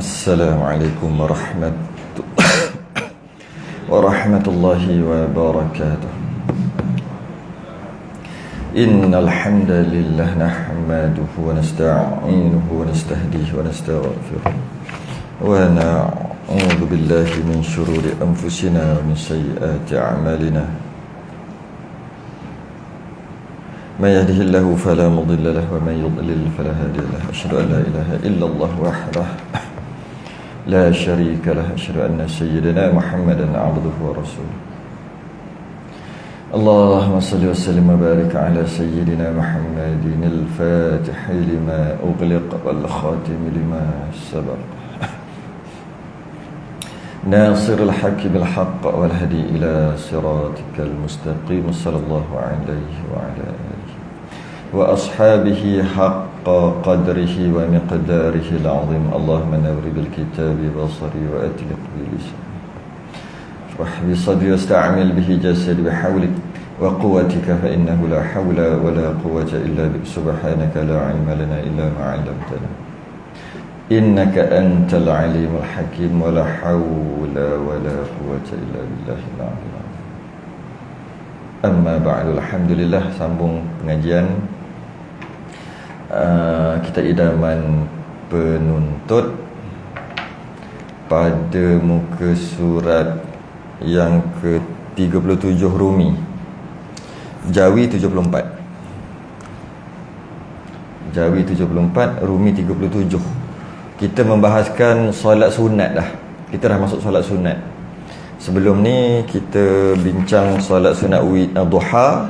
Assalamualaikum warahmatullahi wabarakatuh. Innal hamdalillah nahmaduhu wa nasta'inuhu wa nastahdihi wa nastaghfiruh wa na'udzu billahi min shururi anfusina wa min sayyiati a'malina. Man yahdihillahu fala mudilla lahu wa man yudlil fala hadiya lahu. Asyhadu an la ilaha illallah wahdahu la syarika lahu. Asyhadu anna sayyidina Muhammadan 'abduhu wa rasuluh. Allahumma salli wa sallim wa barik ala sayyidina Muhammadin al-Fatih lima ughliq wal khatim lima sabaq. Nasirul haqqi bil haqq wal hadi ila siratikal mustaqim. Sallallahu alaihi wa ala alihi wa ashabihi haqqa qadrihi wa miqdarihi al-'azim. Allahumma nawwir bil kitabi basari wa atliq bi lisani. Shrah bi sadri wasta'mil bihi jasadi bihawlik wa quwwatika fa innahu la hawla wa la quwwata illa bik. Subhanaka la 'ilma lana illa ma 'allamtana innaka antal alimul hakim wa la hawla wa la quwwata illa billahil aliyyil azim. Amma ba'du. Alhamdulillah, sambung pengajian kita idaman penuntut pada muka surat yang ke-37 Rumi, Jawi 74. Jawi 74, Rumi 37. Kita membahaskan solat sunat dah. Kita dah masuk solat sunat. Sebelum ni kita bincang solat sunat duha.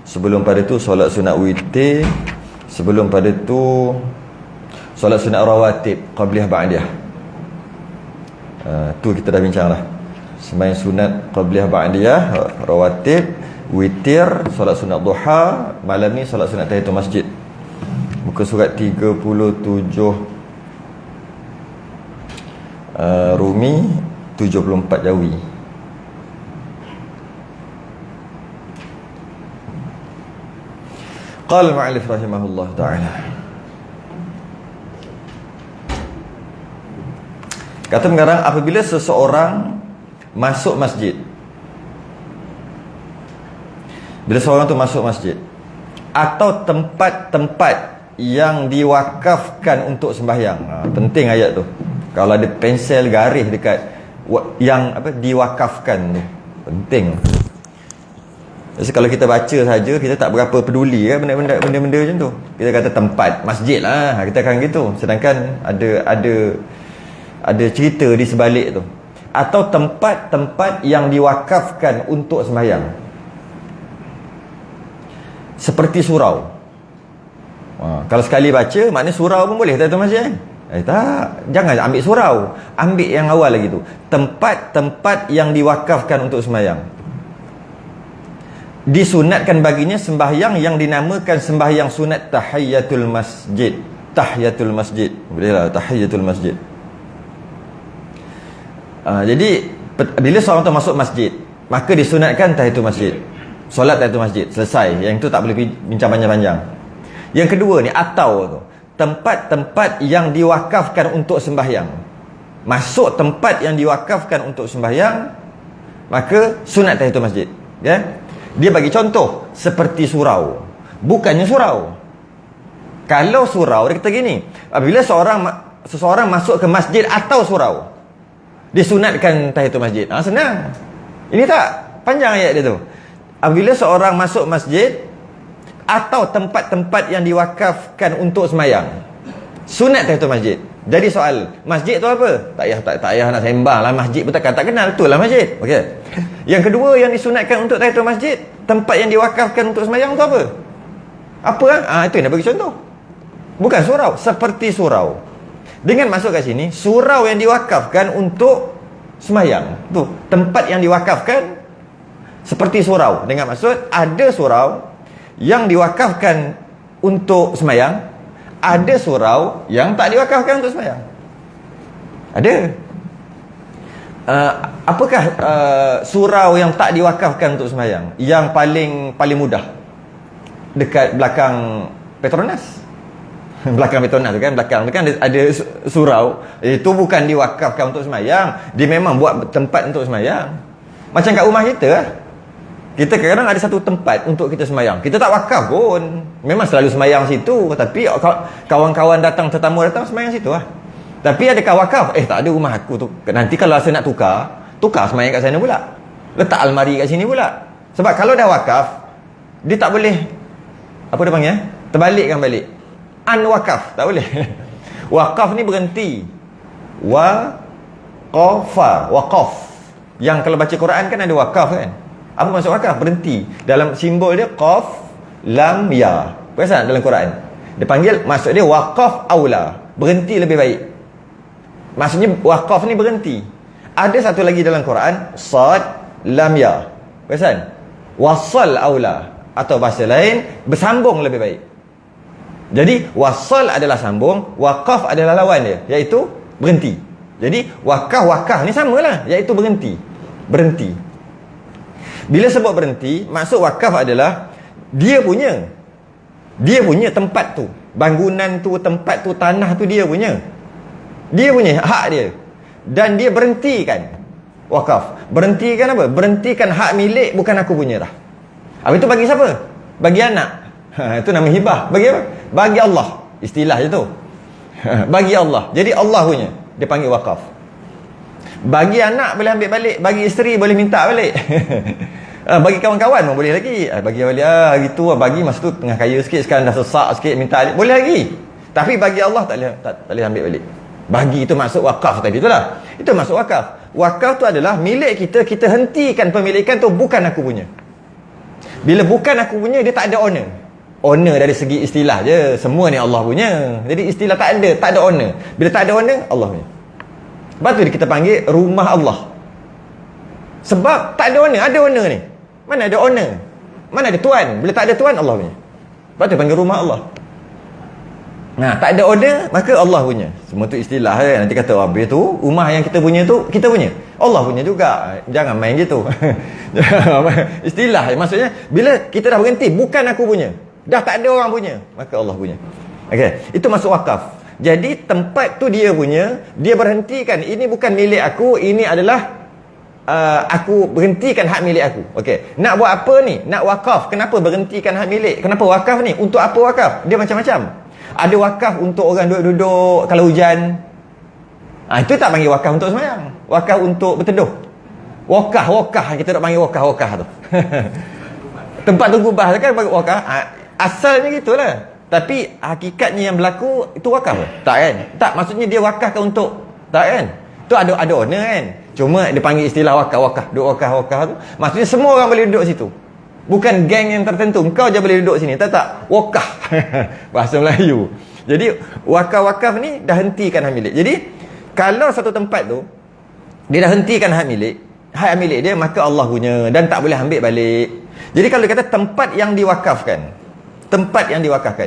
Sebelum pada tu solat sunat witir. Sebelum pada tu solat sunat rawatib, qabliyah ba'diyah. Tu kita dah bincang lah. Sembahyang sunat qabliyah ba'diyah, rawatib, witir, solat sunat duha. Malam ni solat sunat tahiyatul masjid. Muka surat 37 Rumi 74 Jawi. Qala al-mu'allif rahimahullah ta'ala. Kata pengarang, apabila seseorang masuk masjid, bila seorang tu masuk masjid atau tempat-tempat yang diwakafkan untuk sembahyang. Penting ayat tu. Kalau ada pensel garis dekat yang diwakafkan tu, penting. Jadi kalau kita baca saja, kita tak berapa peduli kan benda-benda macam tu. Kita kata tempat masjid lah, kita akan gitu. Sedangkan ada cerita di sebalik tu. Atau tempat-tempat yang diwakafkan untuk sembahyang, seperti surau. Kalau sekali baca, maknanya surau pun boleh tu masjid kan? Tak, jangan ambil surau. Ambil yang awal lagi tu. Tempat-tempat yang diwakafkan untuk sembahyang. Disunatkan baginya sembahyang yang dinamakan sembahyang sunat tahiyatul masjid. Tahiyatul masjid. Bolehlah tahiyatul masjid. Jadi bila seorang tu masuk masjid, maka disunatkan tahiyatul masjid. Solat tahiyatul masjid. Selesai. Yang tu tak boleh bincang panjang-panjang. Yang kedua ni, atau tu, tempat-tempat yang diwakafkan untuk sembahyang. Masuk tempat yang diwakafkan untuk sembahyang, maka sunat tahiyatul masjid, ya. Dia bagi contoh seperti surau. Bukannya surau. Kalau surau, dia kata gini, apabila seseorang masuk ke masjid atau surau, disunatkan tahiyatul masjid. Senang. Ini tak panjang ayat dia tu. Apabila seorang masuk masjid atau tempat-tempat yang diwakafkan untuk sembahyang, sunat tahiyatul masjid. Jadi soal masjid tu apa? Tak payah nak sembang lah. Masjid pun tak kenal, itulah masjid. Okey. Yang kedua yang disunatkan untuk tahiyatul masjid, tempat yang diwakafkan untuk sembahyang tu apa? Apa kan? Itu yang nak bagi contoh. Bukan surau, seperti surau. Dengan masuk kat sini, surau yang diwakafkan untuk sembahyang. Tu, tempat yang diwakafkan seperti surau. Dengan maksud ada surau yang diwakafkan untuk sembahyang, ada surau yang tak diwakafkan untuk sembahyang. Ada. Apakah surau yang tak diwakafkan untuk sembahyang? Yang paling mudah dekat belakang Petronas. Belakang Petronas tu kan, belakang tu kan ada surau. Itu bukan diwakafkan untuk semayang, dia memang buat tempat untuk semayang. Macam kat rumah kita lah. Kita kadang ada satu tempat untuk kita semayang. Kita tak wakaf pun, memang selalu semayang situ. Tapi kawan-kawan datang, tetamu datang, semayang situ lah. Tapi adakah wakaf? Tak ada, rumah aku tu. Nanti kalau rasa nak tukar semayang kat sana pula. Letak almari kat sini pula. Sebab kalau dah wakaf, dia tak boleh, apa dia panggil, terbalikkan balik. Unwakaf, tak boleh. Wakaf ni berhenti. Waqaf. Yang kalau baca Quran kan ada wakaf kan. Apa maksud wakaf? Berhenti. Dalam simbol dia qaf lam ya. Perasan dalam Quran? Dia panggil, maksud dia waqaf aula. Berhenti lebih baik. Maksudnya waqaf ni berhenti. Ada satu lagi dalam Quran, sad lam ya. Perasan? Wasal aula, atau bahasa lain, bersambung lebih baik. Jadi wasal adalah sambung, waqaf adalah lawan dia, iaitu berhenti. Jadi wakaf ni samalah, iaitu berhenti. Bila sebut berhenti, maksud wakaf adalah dia punya tempat tu, bangunan tu, tempat tu, tanah tu dia punya hak dia, dan dia berhentikan wakaf. Berhentikan apa? Berhentikan hak milik, bukan aku punya dah. Habis itu bagi siapa? Bagi anak. Itu nama hibah. Bagi apa? Bagi Allah. Istilah je tu. Bagi Allah. Jadi Allah punya, dia panggil wakaf. Bagi anak boleh ambil balik, bagi isteri boleh minta balik. Bagi kawan-kawan pun boleh lagi. Bagi balik gitu, bagi masa tu tengah kaya sikit, sekarang dah sesak sikit, minta balik, boleh lagi. Tapi bagi Allah tak boleh ambil balik. Bagi itu maksud wakaf tadi itulah. Itu maksud wakaf. Wakaf tu adalah milik kita, kita hentikan pemilikan tu, bukan aku punya. Bila bukan aku punya, dia tak ada owner. Owner dari segi istilah je, semua ni Allah punya. Jadi istilah tak ada owner. Bila tak ada owner, Allah punya. Sebab tu kita panggil rumah Allah. Sebab tak ada owner, ada owner ni. Mana ada owner? Mana ada tuan? Bila tak ada tuan, Allah punya. Sebab tu panggil rumah Allah. Nah, tak ada owner, maka Allah punya. Semua tu istilah kan. Nanti kata, habis tu rumah yang kita punya tu, kita punya. Allah punya juga. Jangan main gitu. Istilah, maksudnya bila kita dah berhenti, bukan aku punya, dah tak ada orang punya, maka Allah punya. Okey, itu masuk wakaf. Jadi tempat tu dia punya, dia berhentikan, ini bukan milik aku, ini adalah aku berhentikan hak milik aku. Okey, nak buat apa ni? Nak wakaf, kenapa berhentikan hak milik? Kenapa wakaf ni? Untuk apa wakaf? Dia macam-macam. Ada wakaf untuk orang duduk-duduk kalau hujan. Itu tak panggil wakaf untuk sembahyang. Wakaf untuk berteduh. Wakaf kita nak panggil wakaf tu. Tempat tu gubah kan panggil wakaf. Asalnya gitulah. Tapi hakikatnya yang berlaku itu wakaf ke? Tak kan? Tak, maksudnya dia wakafkan untuk, tak kan? Tu ada owner kan? Cuma dia panggil istilah wakaf, duduk wakaf tu. Maksudnya semua orang boleh duduk situ. Bukan geng yang tertentu. Kau je boleh duduk sini. Tak. Wakaf. Bahasa Melayu. Jadi wakaf ni dah hentikan hak milik. Jadi kalau satu tempat tu dia dah hentikan hak milik dia, maka Allah punya, dan tak boleh ambil balik. Jadi kalau dia kata tempat yang diwakafkan,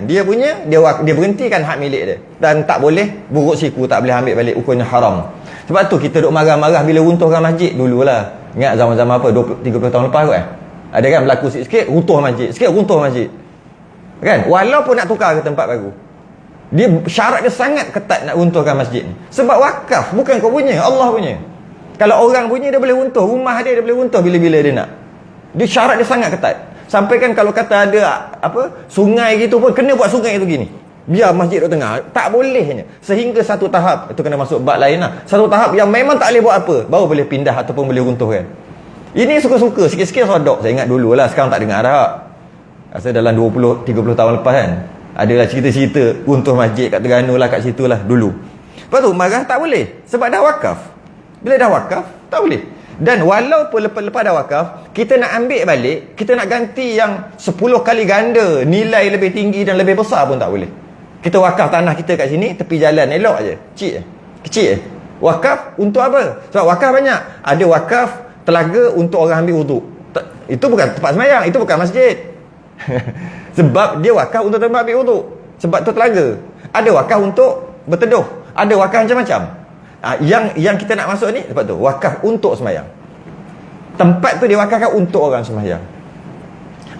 dia punya, dia berhentikan hak milik dia, dan tak boleh buruk siku, tak boleh ambil balik, hukumnya haram. Sebab tu kita duk marah-marah bila runtuhkan masjid dululah. Ingat zaman-zaman apa, 20-30 tahun lepas kot ada kan berlaku sikit runtuh masjid kan, walaupun nak tukar ke tempat baru, dia syarat dia sangat ketat nak runtuhkan masjid ni. Sebab wakaf, bukan kau punya, Allah punya. Kalau orang punya, dia boleh runtuh, rumah dia boleh runtuh bila-bila dia nak. Dia syarat dia sangat ketat. Sampai kan kalau kata ada sungai gitu pun, kena buat sungai itu gini, biar masjid duduk tengah, tak bolehnya. Sehingga satu tahap, itu kena masuk bab lain lah, satu tahap yang memang tak boleh buat apa, baru boleh pindah ataupun boleh runtuhkan. Ini suka-suka, sikit-sikit sodok. Saya ingat dulu lah, sekarang tak dengar dah. Rasa dalam 20-30 tahun lepas kan, adalah cerita-cerita runtuh masjid kat Terengganu lah, kat situ lah dulu. Lepas tu marah tak boleh, sebab dah wakaf. Bila dah wakaf, tak boleh. Dan walaupun lepas dah wakaf, kita nak ambil balik, kita nak ganti yang 10 kali ganda, nilai lebih tinggi dan lebih besar pun tak boleh. Kita wakaf tanah kita kat sini, tepi jalan, elok je, kecil je. Wakaf untuk apa? Sebab wakaf banyak. Ada wakaf telaga untuk orang ambil wuduk. Itu bukan tempat sembahyang, itu bukan masjid. Sebab dia wakaf untuk tempat ambil wuduk. Sebab tu telaga. Ada wakaf untuk berteduh, ada wakaf macam-macam. Yang kita nak masuk ni, sebab tu wakaf untuk sembahyang. Tempat tu dia wakafkan untuk orang sembahyang.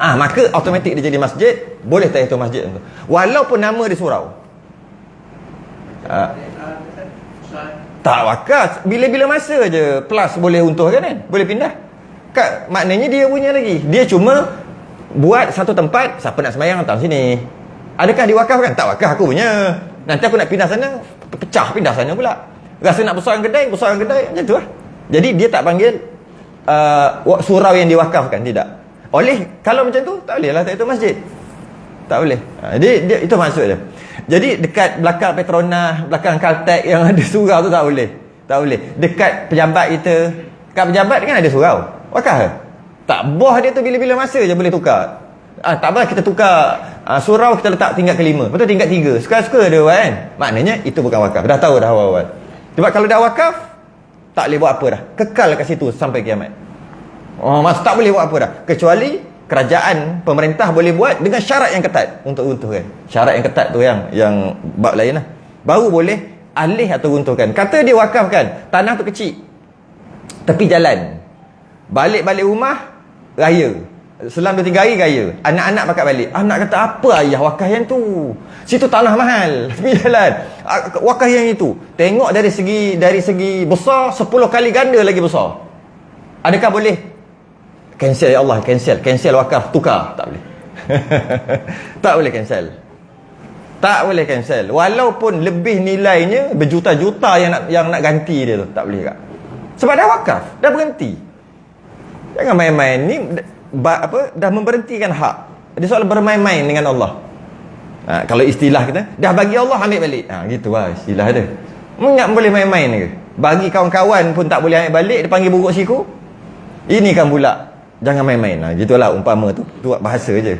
Maka automatik dia jadi masjid, boleh tahiyatul masjid tu. Walaupun nama dia surau. uh, tak wakaf. Bila-bila masa je plus boleh untuh kan? Boleh pindah. Maknanya dia punya lagi. Dia cuma buat satu tempat, siapa nak sembahyang datang sini. Adakah diwakafkan? Tak wakaf aku punya. Nanti aku nak pindah sana, pecah pindah sana pula. Rasa nak besarkan kedai, macam tu lah. Jadi dia tak panggil surau yang diwakafkan, tidak. Kalau macam tu, tak boleh lah tak itu masjid. Tak boleh. Dia itu maksud dia. Jadi dekat belakang Petronas, belakang Caltex yang ada surau tu tak boleh. Tak boleh. Dekat pejabat kita, kat pejabat kan ada surau. Wakaf ke? Tak, boh dia tu bila-bila masa je boleh tukar. Tak apa, kita tukar surau, kita letak tingkat ke-5. Betul tingkat 3. Suka-suka dia kan. Maknanya itu bukan wakaf. Dah tahu dah awal-awal. Sebab kalau dah wakaf, tak boleh buat apa dah. Kekal kat situ sampai kiamat. Tak boleh buat apa dah. Kecuali kerajaan, pemerintah boleh buat dengan syarat yang ketat untuk runtuhkan. Syarat yang ketat tu yang bab lain lah. Baru boleh alih atau runtuhkan. Kata dia wakafkan, tanah tu kecil, tepi jalan, balik-balik rumah raya, selang 2-3 hari raya, anak-anak pakat balik. Anak kata, apa ayah wakaf yang tu? Situ tanah mahal, tepi jalan, wakaf yang itu. Tengok dari segi besar, 10 kali ganda lagi besar. Adakah boleh cancel? Ya Allah, cancel wakaf, tukar? Tak boleh. Tak boleh cancel. Tak boleh cancel. Walaupun lebih nilainya berjuta-juta yang nak ganti dia tu, tak boleh kak. Sebab dah wakaf, dah berhenti. Jangan main-main ni. Dah memberhentikan hak. Dia soal bermain-main dengan Allah. Kalau istilah kita, dah bagi Allah, ambil balik. Gitu lah istilah dia. Tak boleh main-main ke? Bagi kawan-kawan pun tak boleh ambil balik, dia panggil buruk siku. Ini kan pula, jangan main-main. Gitulah umpama tu. Tu bahasa je.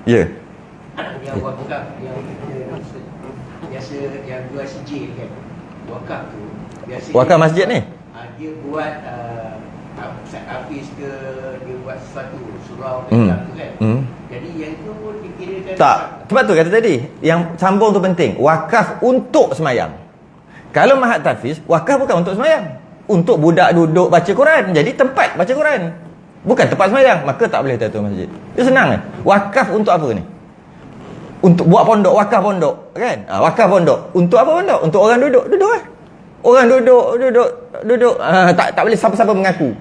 Ya. Yang wakaf, yang biasa yang jual sijil kan. Wakaf tu biasa wakaf masjid ni. Dia buat Hafiz ke, dia buat sesuatu surau tu kan. Jadi yang tu pun dikirakan tak. Sebab tu kata tadi, yang sambung tu penting. Wakaf untuk semayang. Kalau mahat tahfiz, wakaf bukan untuk semayang, untuk budak duduk baca Quran. Jadi tempat baca Quran, bukan tempat semayang. Maka tak boleh tahu masjid. Dia senang kan. Wakaf untuk apa ni? Untuk buat pondok, wakaf pondok kan. Wakaf pondok. Untuk apa pondok? Untuk orang duduk kan. Orang duduk. Tak boleh siapa-siapa mengaku.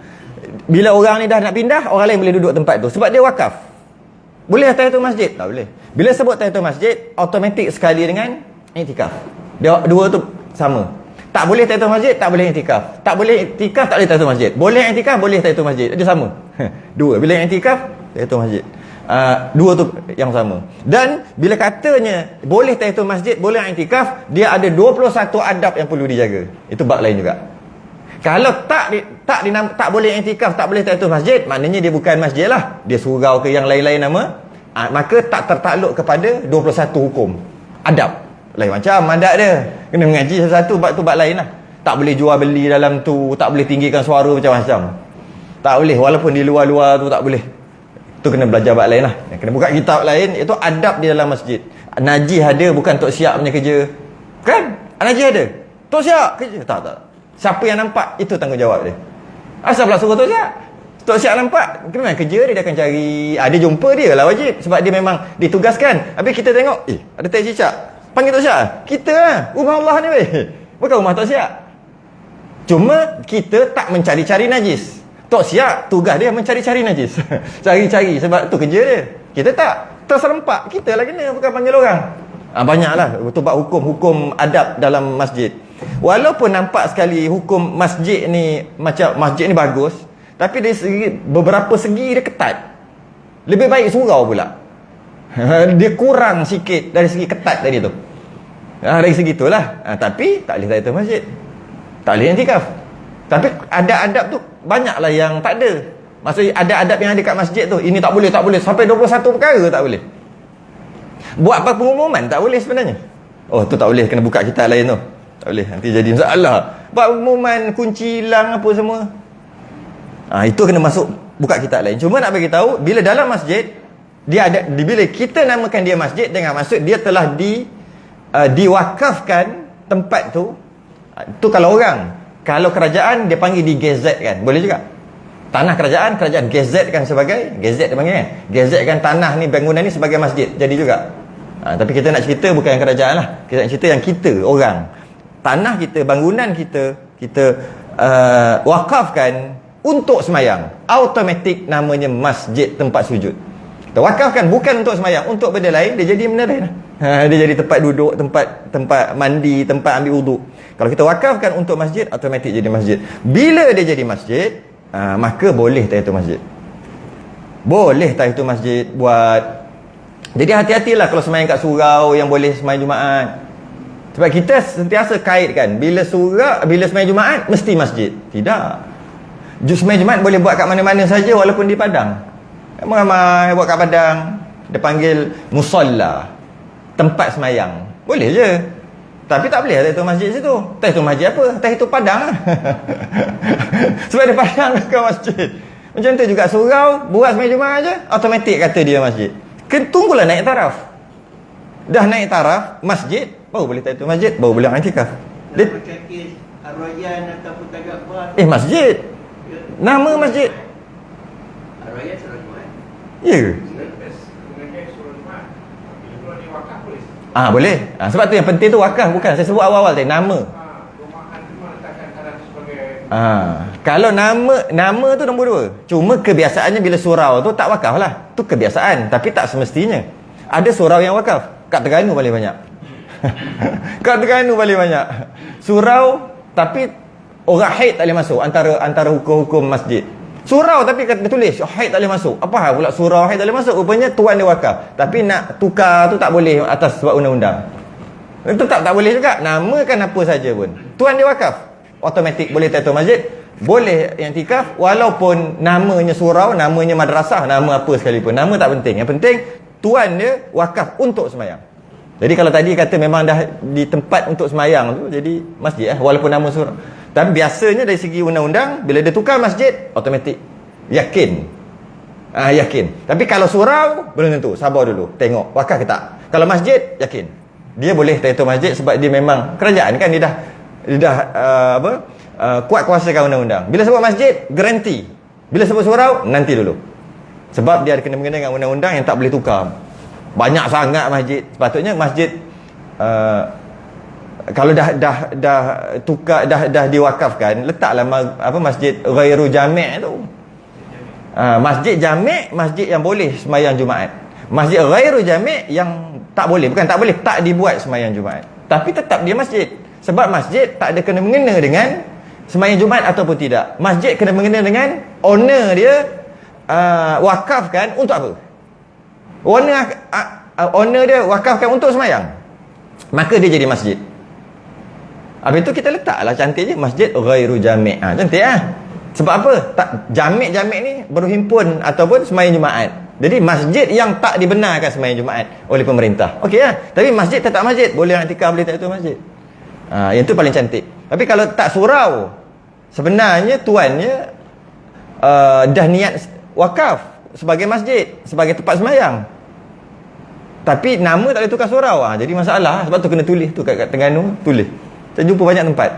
Bila orang ni dah nak pindah, orang lain boleh duduk tempat tu. Sebab dia wakaf. Boleh tahiyatul masjid? Tak boleh. Bila sebut tahiyatul masjid, automatik sekali dengan iktikaf. Dia dua tu sama. Tak boleh tahiyatul masjid, tak boleh iktikaf. Tak boleh iktikaf, tak boleh tahiyatul masjid. Boleh iktikaf, boleh tahiyatul masjid. Dia sama. Dua. Bila iktikaf, tahiyatul masjid. Dua tu yang sama. Dan bila katanya boleh tahiyatul masjid, boleh iktikaf, dia ada 21 adab yang perlu dijaga. Itu bab lain juga. Kalau tak boleh iktikaf, tak boleh tahiyatul masjid, maknanya dia bukan masjid lah. Dia surau ke yang lain-lain nama. Maka tak tertakluk kepada 21 hukum. Adab. Lain macam adab dia. Kena mengaji satu-satu, bab tu bab lain lah. Tak boleh jual beli dalam tu, tak boleh tinggikan suara macam-macam. Tak boleh, walaupun di luar-luar tu tak boleh. Tu kena belajar bab lain lah. Kena buka kitab lain. Itu adab di dalam masjid. Najih ada, bukan Tok Siap punya kerja. Kan? Najih ada. Tok Siap kerja. Tak. Siapa yang nampak, itu tanggungjawab dia. Asal pula suruh Tok Siap? Tok Siap nampak, memang kerja dia akan cari. Dia jumpa dia lah wajib. Sebab dia memang ditugaskan. Habis kita tengok, ada tak cicak. Panggil Tok Siap. Kita lah. Rumah Allah ni weh. Bukan rumah Tok Siap. Cuma kita tak mencari-cari najis. Tok Siap tugas dia mencari-cari najis. Cari-cari, sebab tu kerja dia. Kita tak. Terserempak. Kita lah kena, bukan panggil orang. Banyaklah tu bab hukum adab dalam masjid. Walaupun nampak sekali hukum masjid ni macam masjid ni bagus, tapi dari segi, beberapa segi dia ketat. Lebih baik surau pula. Dia kurang sikit dari segi ketat tadi tu. Dari segi itulah. Tapi tak boleh tahiyatul masjid. Tak boleh iktikaf. Tapi adab-adab tu banyaklah yang tak ada. Maksudnya ada adab yang ada kat masjid tu. Ini tak boleh. Sampai 21 perkara tak boleh. Buat apa pengumuman tak boleh sebenarnya. Tu tak boleh, kena buka kitab lain tu. Tak boleh, nanti jadi masalah. Buat pengumuman kunci hilang apa semua. Itu kena masuk buka kitab lain. Cuma nak bagi tahu, bila dalam masjid dia ada, bila kita namakan dia masjid dengan maksud dia telah diwakafkan tempat tu. Tu kalau orang. Kalau kerajaan dia panggil digazetkan. Boleh juga. Tanah kerajaan gazetkan sebagai, gazet dia panggil kan. Gazetkan tanah ni, bangunan ni sebagai masjid. Jadi juga. Tapi kita nak cerita bukan yang kerajaan lah. Kita nak cerita yang kita, orang. Tanah kita, bangunan kita wakafkan untuk semayang. Automatik namanya masjid tempat sujud. Kita wakafkan bukan untuk semayang, untuk benda lain, dia jadi benda lain lah. Dia jadi tempat duduk, tempat mandi, tempat ambil wuduk. Kalau kita wakafkan untuk masjid, automatik jadi masjid. Bila dia jadi masjid, maka boleh tahiyatul masjid. Boleh tahiyatul masjid buat. Jadi hati-hatilah kalau semayang kat surau yang boleh semayang Jumaat. Sebab kita sentiasa kaitkan bila semayang Jumaat mesti masjid. Tidak. Semayang Jumaat boleh buat kat mana-mana saja walaupun di padang. Ramai buat kat padang. Dia panggil musalla, tempat semayang. Boleh je. Tapi tak boleh tahiyatul masjid situ. Tahiyatul masjid apa? Tahiyatul padang lah. Sebab dia padang dekat masjid. Macam tu juga surau, buat semayang Jumaat je, automatik kata dia masjid. Tunggulah naik taraf. Dah naik taraf masjid, baru boleh tahiyatul masjid, baru boleh i'tikaf. Dia macam kes Ar-Rayyan ataupun Tagakbar. Masjid. Nama masjid. Ar-Rayyan surau Jumaat. Ya ke? Boleh. Sebab tu yang penting tu wakaf, bukan. Saya sebut awal-awal tadi nama. Kalau nama tu nombor 2. Cuma kebiasaannya bila surau tu tak wakaf lah. Tu kebiasaan, tapi tak semestinya. Ada surau yang wakaf. Kat Terengganu paling banyak. Kat Terengganu paling banyak. Surau tapi orang haid tak boleh masuk antara hukum-hukum masjid. Surau tapi dia tulis haid tak boleh masuk. Apa hal pula surau haid tak boleh masuk? Rupanya tuan dia wakaf. Tapi nak tukar tu tak boleh atas sebab undang-undang. Itu tak boleh juga. Namakan apa saja pun. Tuan dia wakaf. Automatik boleh tahiyatul masjid, boleh i'tikaf walaupun namanya surau, namanya madrasah, nama apa sekalipun. Nama tak penting. Yang penting tuan dia wakaf untuk semayang. Jadi kalau tadi kata memang dah di tempat untuk semayang tu, jadi masjid walaupun nama surau. Tapi biasanya dari segi undang-undang bila dia tukar masjid, automatik. Yakin. Yakin. Tapi kalau surau belum tentu, sabar dulu, tengok wakaf ke tak. Kalau masjid, yakin. Dia boleh tahiyatul masjid sebab dia memang kerajaan kan, dia dah kuat kuasakan undang-undang. Bila sebut masjid, garanti. Bila sebut surau, nanti dulu. Sebab dia ada kena-mengena dengan undang-undang yang tak boleh tukar. Banyak sangat masjid. Sepatutnya masjid kalau dah tukar, dah diwakafkan, letaklah masjid ghairu jami' tu. Masjid jami', masjid yang boleh semayang Jumaat. Masjid ghairu jami' yang tak boleh, bukan tak boleh, tak dibuat semayang Jumaat. Tapi tetap dia masjid. Sebab masjid tak ada kena mengena dengan semayang Jumaat ataupun tidak. Masjid kena mengena dengan owner dia wakafkan untuk apa? Owner dia wakafkan untuk semayang, maka dia jadi masjid. Habis itu kita letaklah cantik je masjid ghairu jami'. Cantik lah. Sebab apa? Jami' ni berhimpun ataupun semayang Jumaat. Jadi masjid yang tak dibenarkan semayang Jumaat oleh pemerintah. Okey lah. Tapi masjid tetap masjid. Boleh i'tikaf, boleh tahiyatul masjid. Yang tu paling cantik. Tapi kalau tak surau, sebenarnya tuannya dah niat wakaf sebagai masjid, sebagai tempat semayang. Tapi nama tak boleh tukar surau. Jadi masalah. Sebab tu kena tulis tu kat Terengganu, tulis. Saya jumpa banyak tempat.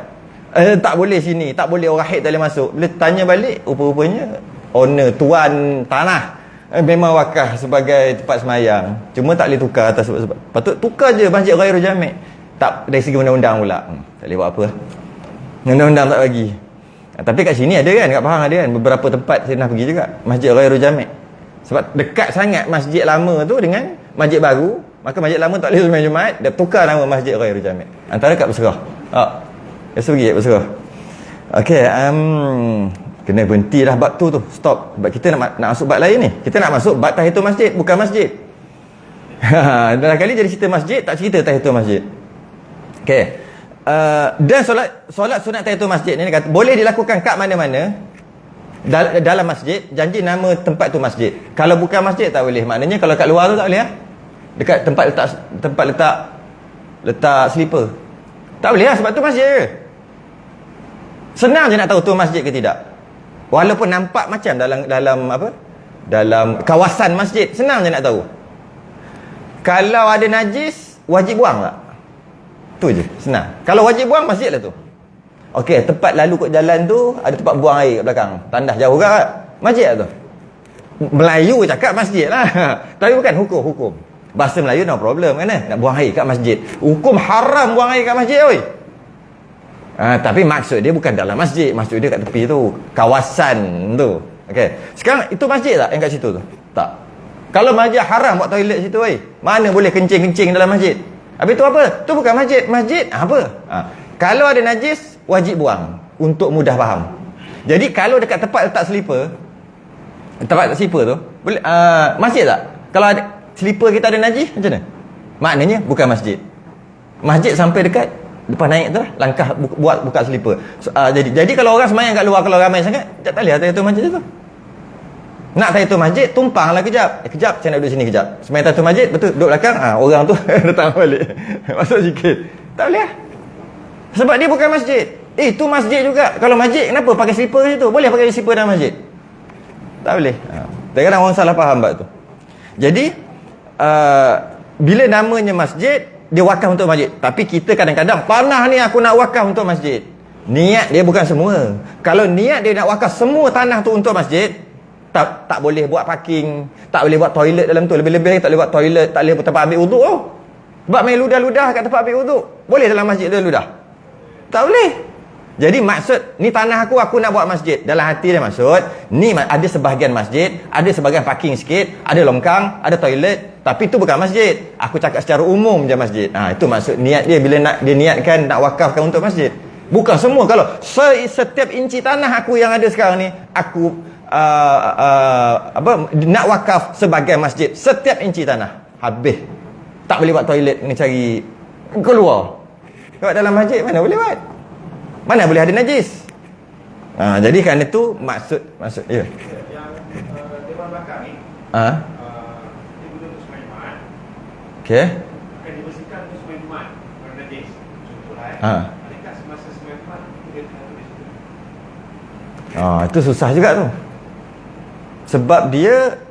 Tak boleh sini, tak boleh, orang haid tak boleh masuk. Bila tanya balik, rupa-rupanya owner, tuan tanah memang wakaf sebagai tempat semayang. Cuma tak boleh tukar atas sebab. Patut tukar je masjid ghairu jami'. Tak, dari segi undang-undang pula. Tak boleh buat apa. Undang-undang tak bagi. Tapi kat sini ada kan, kat Pahang ada kan. Beberapa tempat saya pernah pergi juga. Masjid ghairu jami'. Sebab dekat sangat masjid lama tu dengan masjid baru. Maka masjid lama tak boleh semayang Jumaat. Dia tukar nama masjid ghairu jami'. Antara kat Berserah. Biasa pergi kat Berserah. Okey, kena berhenti dah bab tu. Stop. Sebab kita nak masuk bab lain ni. Kita nak masuk bab tahiyatul masjid, bukan masjid. Dalam kali jadi cerita masjid, tak cerita tahiyatul masjid. Okey. Dan solat sunat tahiyatul masjid ni kata boleh dilakukan kat mana-mana dalam masjid, janji nama tempat tu masjid. Kalau bukan masjid tak boleh. Maknanya kalau kat luar tu tak boleh dekat tempat letak slipper. Tak boleh sebab tu masjid je. Senang je nak tahu tu masjid ke tidak. Walaupun nampak macam dalam kawasan masjid, senang je nak tahu. Kalau ada najis, wajib buang tak? Tu je, senang. Kalau wajib buang, masjid lah tu. Okey, tempat lalu kot jalan tu ada tempat buang air kat belakang. Tandas jauh kan? Masjid lah tu. Melayu cakap masjid lah. Tapi bukan hukum. Bahasa Melayu no problem kan, nak buang air kat masjid. Hukum haram buang air kat masjid oi. Tapi maksud dia bukan dalam masjid, maksud dia kat tepi tu, kawasan tu. Okey. Sekarang itu masjid tak yang kat situ tu? Tak. Kalau masjid haram buat toilet situ oi. Mana boleh kencing-kencing dalam masjid? Habis tu apa? Tu bukan masjid. Masjid apa? Kalau ada najis wajib buang untuk mudah faham. Jadi kalau dekat tempat letak slipper, tempat slipper tu, boleh masjid tak? Kalau ada slipper kita ada najis macam mana? Maknanya bukan masjid. Masjid sampai dekat depan naik tu lah, langkah buka slipper. Jadi kalau orang semayang kat luar, kalau ramai sangat, tak boleh tayatul masjid tu. Nak tayatul masjid, tumpanglah kejap. Kejap, saya nak duduk sini kejap. Semayang tayatul masjid, betul, duduk belakang, orang tu datang balik. Masuk sikit. Tak boleh lah. Sebab dia bukan masjid. Tu masjid juga. Kalau masjid, kenapa pakai slipper kat situ? Boleh pakai slipper dalam masjid? Tak boleh. Kadang-kadang orang salah faham bab tu. Jadi, bila namanya masjid, dia wakaf untuk masjid. Tapi kita kadang-kadang, tanah ni aku nak wakaf untuk masjid. Niat dia bukan semua. Kalau niat dia nak wakaf semua tanah tu untuk masjid, tak boleh buat parking, tak boleh buat toilet dalam tu. Lebih-lebih tak boleh buat toilet, tak boleh tempat ambil wuduk tu. Sebab main ludah-ludah kat tempat ambil wuduk. Boleh dalam masjid dia ludah? Tak boleh. Jadi maksud, ni tanah aku nak buat masjid. Dalam hati dia maksud, ni ada sebahagian masjid, ada sebahagian parking sikit, ada longkang, ada toilet, tapi tu bukan masjid. Aku cakap secara umum je masjid. Itu maksud niat dia bila dia niatkan nak wakafkan untuk masjid. Bukan semua. Kalau setiap inci tanah aku yang ada sekarang ni, aku nak wakaf sebagai masjid. Setiap inci tanah. Habis. Tak boleh buat toilet, ni cari keluar. Kalau dalam masjid mana boleh buat? Mana boleh ada najis? Jadi kerana tu maksud ya. Yang dewan belakang ni dia guna untuk sembahyang Jumaat. Okey. Akan dibersihkan untuk sembahyang Jumaat kerana najis. Contohlah adakah semasa sembahyang Jumaat dia kena tulis itu? Itu susah juga tu. Sebab dia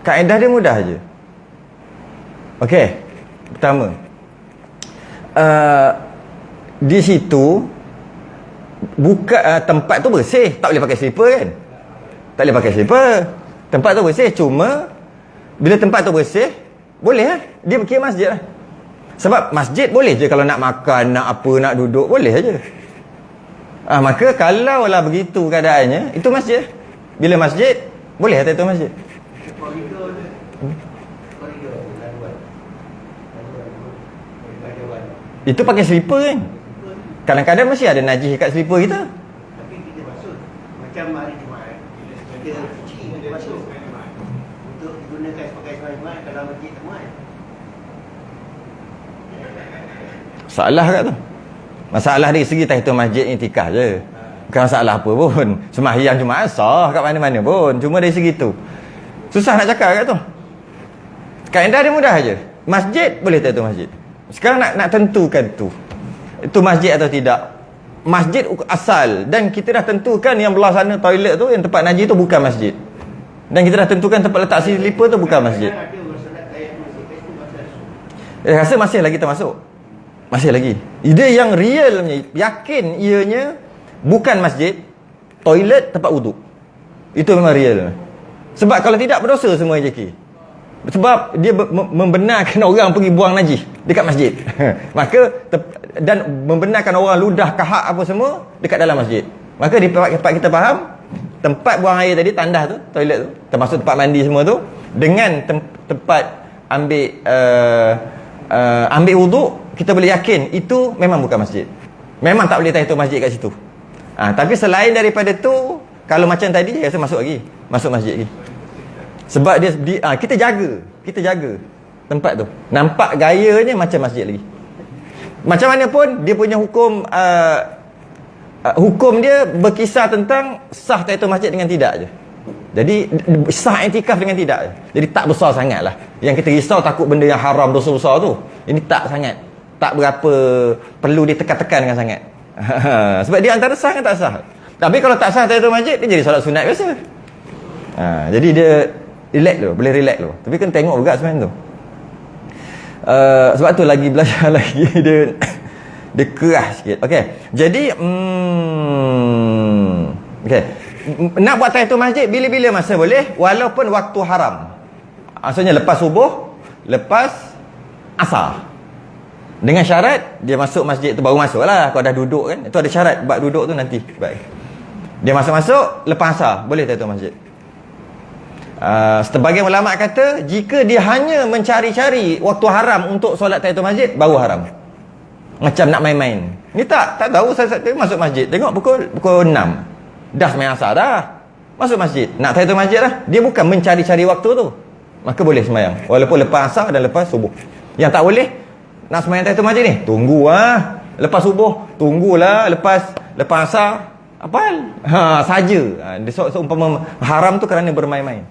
kaedah dia mudah je. Okey. Pertama, di situ buka tempat tu bersih, tak boleh pakai slipper kan? Tak boleh pakai slipper. Tempat tu bersih, cuma bila tempat tu bersih, boleh lah. Dia kira masjid lah. Sebab masjid boleh je kalau nak makan, nak apa, nak duduk, boleh aja. Maka kalau lah begitu keadaannya, itu masjid. Bila masjid, boleh lah itu masjid. Koridor tu. Koridor laluan. Itu pakai slipper kan? Kadang-kadang mesti ada najis kat slipper kita. Tapi kita masuk macam hari Jumaat, kita cuci untuk masuk untuk digunakan sebagai sembahyang Jumaat kalau masjid temuan. Salah kat tu. Masalah dari segi tahiyyat masjid i'tikaf je. Bukan masalah apa pun. Sembahyang Jumaat sah kat mana-mana pun. Cuma dari segi tu. Susah nak cakap kat tu. Kaedah dia mudah aje. Masjid boleh tahiyyat masjid. Sekarang nak tentukan tu. Itu masjid atau tidak. Masjid asal. Dan kita dah tentukan yang belah sana toilet tu, yang tempat najis tu bukan masjid. Dan kita dah tentukan tempat letak slipper tu bukan masjid. Ada masalah tayammum masjid tu masuk. Rasa masih lagi termasuk. Masih lagi. Dia yang realnya, yakin ianya bukan masjid, toilet, tempat wuduk. Itu memang real. Sebab kalau tidak berdosa semua JK. Sebab dia membenarkan orang pergi buang najis dekat masjid. Maka dan membenarkan orang ludah, kahak apa semua dekat dalam masjid. Maka di tempat kita faham, tempat buang air tadi, tandas tu, toilet tu, termasuk tempat mandi semua tu, dengan tempat ambil wuduk, kita boleh yakin itu memang bukan masjid. Memang tak boleh tahiyyat masjid kat situ. Tapi selain daripada tu, kalau macam tadi, saya rasa masuk lagi. Masuk masjid lagi. Sebab kita jaga tempat tu. Nampak gayanya macam masjid lagi. Macam mana pun dia punya hukum hukum dia berkisar tentang sah tahiyyat masjid dengan tidak je. Jadi sah i'tikaf dengan tidak je. Jadi tak besar sangatlah. Yang kita risau takut benda yang haram, dosa besar tu. Ini tak sangat. Tak berapa perlu ditekan-tekan sangat. Sebab dia antara sah dengan tak sah. Tapi kalau tak sah tahiyyat masjid, dia jadi solat sunat biasa. Jadi dia relax tu, boleh relax tu. Tapi kan tengok juga sebenarnya tu. Sebab tu lagi belajar lagi dia keras sikit. Okey. Jadi okey. Nak buat tahiyyat masjid bila-bila masa boleh, walaupun waktu haram. Maksudnya lepas subuh lepas asar. Dengan syarat dia masuk masjid tu, baru masuk lah. Kalau dah duduk kan, itu ada syarat. Bab duduk tu nanti baik. Dia masuk lepas asar, boleh tahiyatul masjid. Sebagian ulama kata jika dia hanya mencari-cari waktu haram untuk solat tahiyatul masjid, baru haram. Macam nak main-main. Ni tak tahu, saya masuk masjid, tengok pukul 6. Dah sembahyang asar dah. Masuk masjid, nak tahiyatul masjid lah. Dia bukan mencari-cari waktu tu, maka boleh sembahyang walaupun lepas asar dan lepas subuh. Yang tak boleh, nak sembahyang tahiyatul masjid ni, tunggu lah. Lepas subuh, tunggulah. Lepas asar, apal? Saja. Dia seumpama haram tu kerana bermain-main.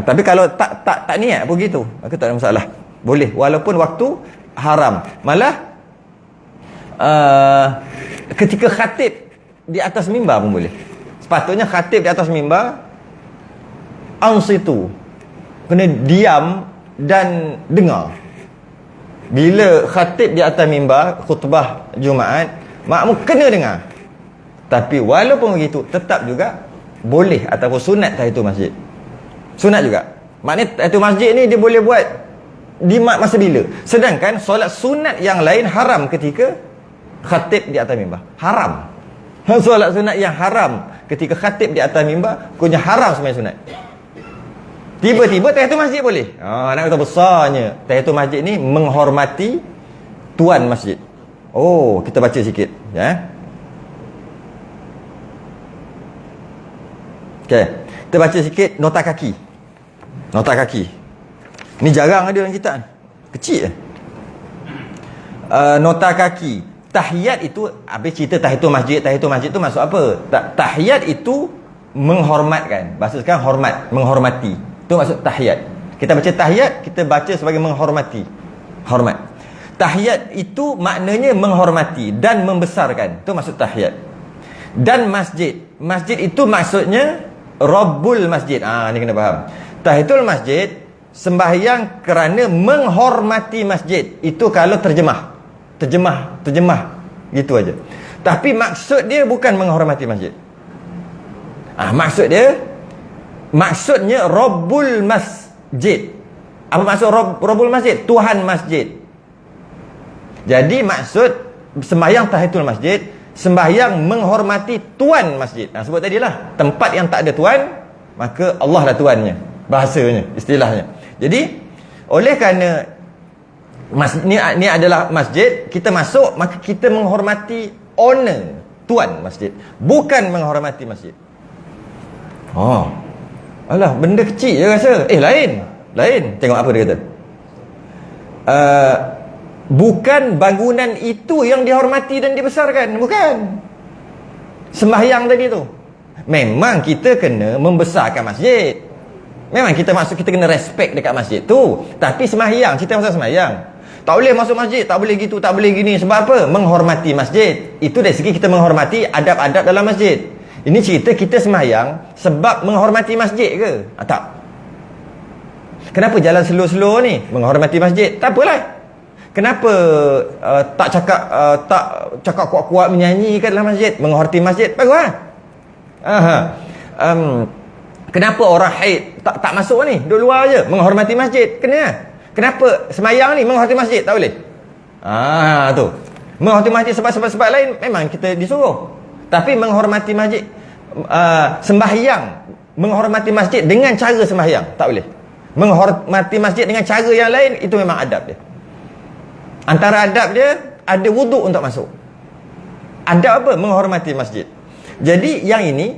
Tapi kalau tak niat pun gitu, maka tak ada masalah. Boleh walaupun waktu haram. Malah ketika khatib di atas mimbar pun boleh. Sepatutnya khatib di atas mimbar ansitu, kena diam dan dengar. Bila khatib di atas mimbar khutbah Jumaat, makmum kena dengar. Tapi walaupun begitu, tetap juga boleh ataupun sunat tahiyatul masjid. Sunat juga. Maknanya tahiyatul masjid ni dia boleh buat di masa bila. Sedangkan solat sunat yang lain haram ketika khatib di atas mimbar. Haram. Solat sunat yang haram ketika khatib di atas mimbar, punya haram sembahyang sunat. Tiba-tiba tahiyatul masjid boleh. Nak kata besarnya tahiyatul masjid ni menghormati tuan masjid. Oh, kita baca sikit ya. Okey. Kita baca sikit nota kaki. Nota kaki. Ni jarang ada dalam kitab. Kecil je. Nota kaki. Tahiyat itu, habis cerita tahiyatul masjid tu maksud apa? Tahiyat itu menghormatkan. Bahasa sekarang hormat, menghormati. Itu maksud tahiyat. Kita baca tahiyat, kita baca sebagai menghormati. Hormat. Tahiyat itu maknanya menghormati dan membesarkan. Itu maksud tahiyat. Dan masjid. Masjid itu maksudnya Rabbul masjid. Ni kena faham. Tahiyatul masjid sembahyang kerana menghormati masjid. Itu kalau terjemah gitu aja. Tapi maksud dia bukan menghormati masjid. Maksudnya Rabbul masjid. Apa maksud Rabbul masjid? Tuhan masjid. Jadi maksud sembahyang tahiyatul masjid, sembahyang menghormati tuan masjid. Sebut tadilah, tempat yang tak ada tuan, maka Allah lah tuannya, bahasanya, istilahnya. Jadi oleh kerana ni adalah masjid, kita masuk, maka kita menghormati owner, tuan masjid, bukan menghormati masjid. Alah, benda kecil je rasa. Lain. Tengok apa dia kata. Bukan bangunan itu yang dihormati dan dibesarkan. Bukan. Sembahyang tadi tu. Memang kita kena membesarkan masjid. Memang kita masuk, kita kena respect dekat masjid tu. Tapi sembahyang, cerita pasal sembahyang, tak boleh masuk masjid, tak boleh gitu, tak boleh gini. Sebab apa? Menghormati masjid. Itu dari segi kita menghormati adab-adab dalam masjid. Ini cerita kita sembahyang sebab menghormati masjid ke? Tak. Kenapa jalan slow-slow ni? Menghormati masjid. Tak apalah. Kenapa tak cakap kuat-kuat menyanyi kat dalam masjid? Menghormati masjid. Baguslah. Kenapa orang haid tak masuk ni? Duduk luar je. Menghormati masjid. Kenapa sembahyang ni menghormati masjid? Tak boleh. Tu. Menghormati masjid sebab-sebab lain memang kita disuruh. Tapi menghormati masjid, sembahyang menghormati masjid dengan cara sembahyang tak boleh. Menghormati masjid dengan cara yang lain, itu memang adab dia. Antara adab dia, ada wuduk untuk masuk. Adab apa? Menghormati masjid. Jadi yang ini,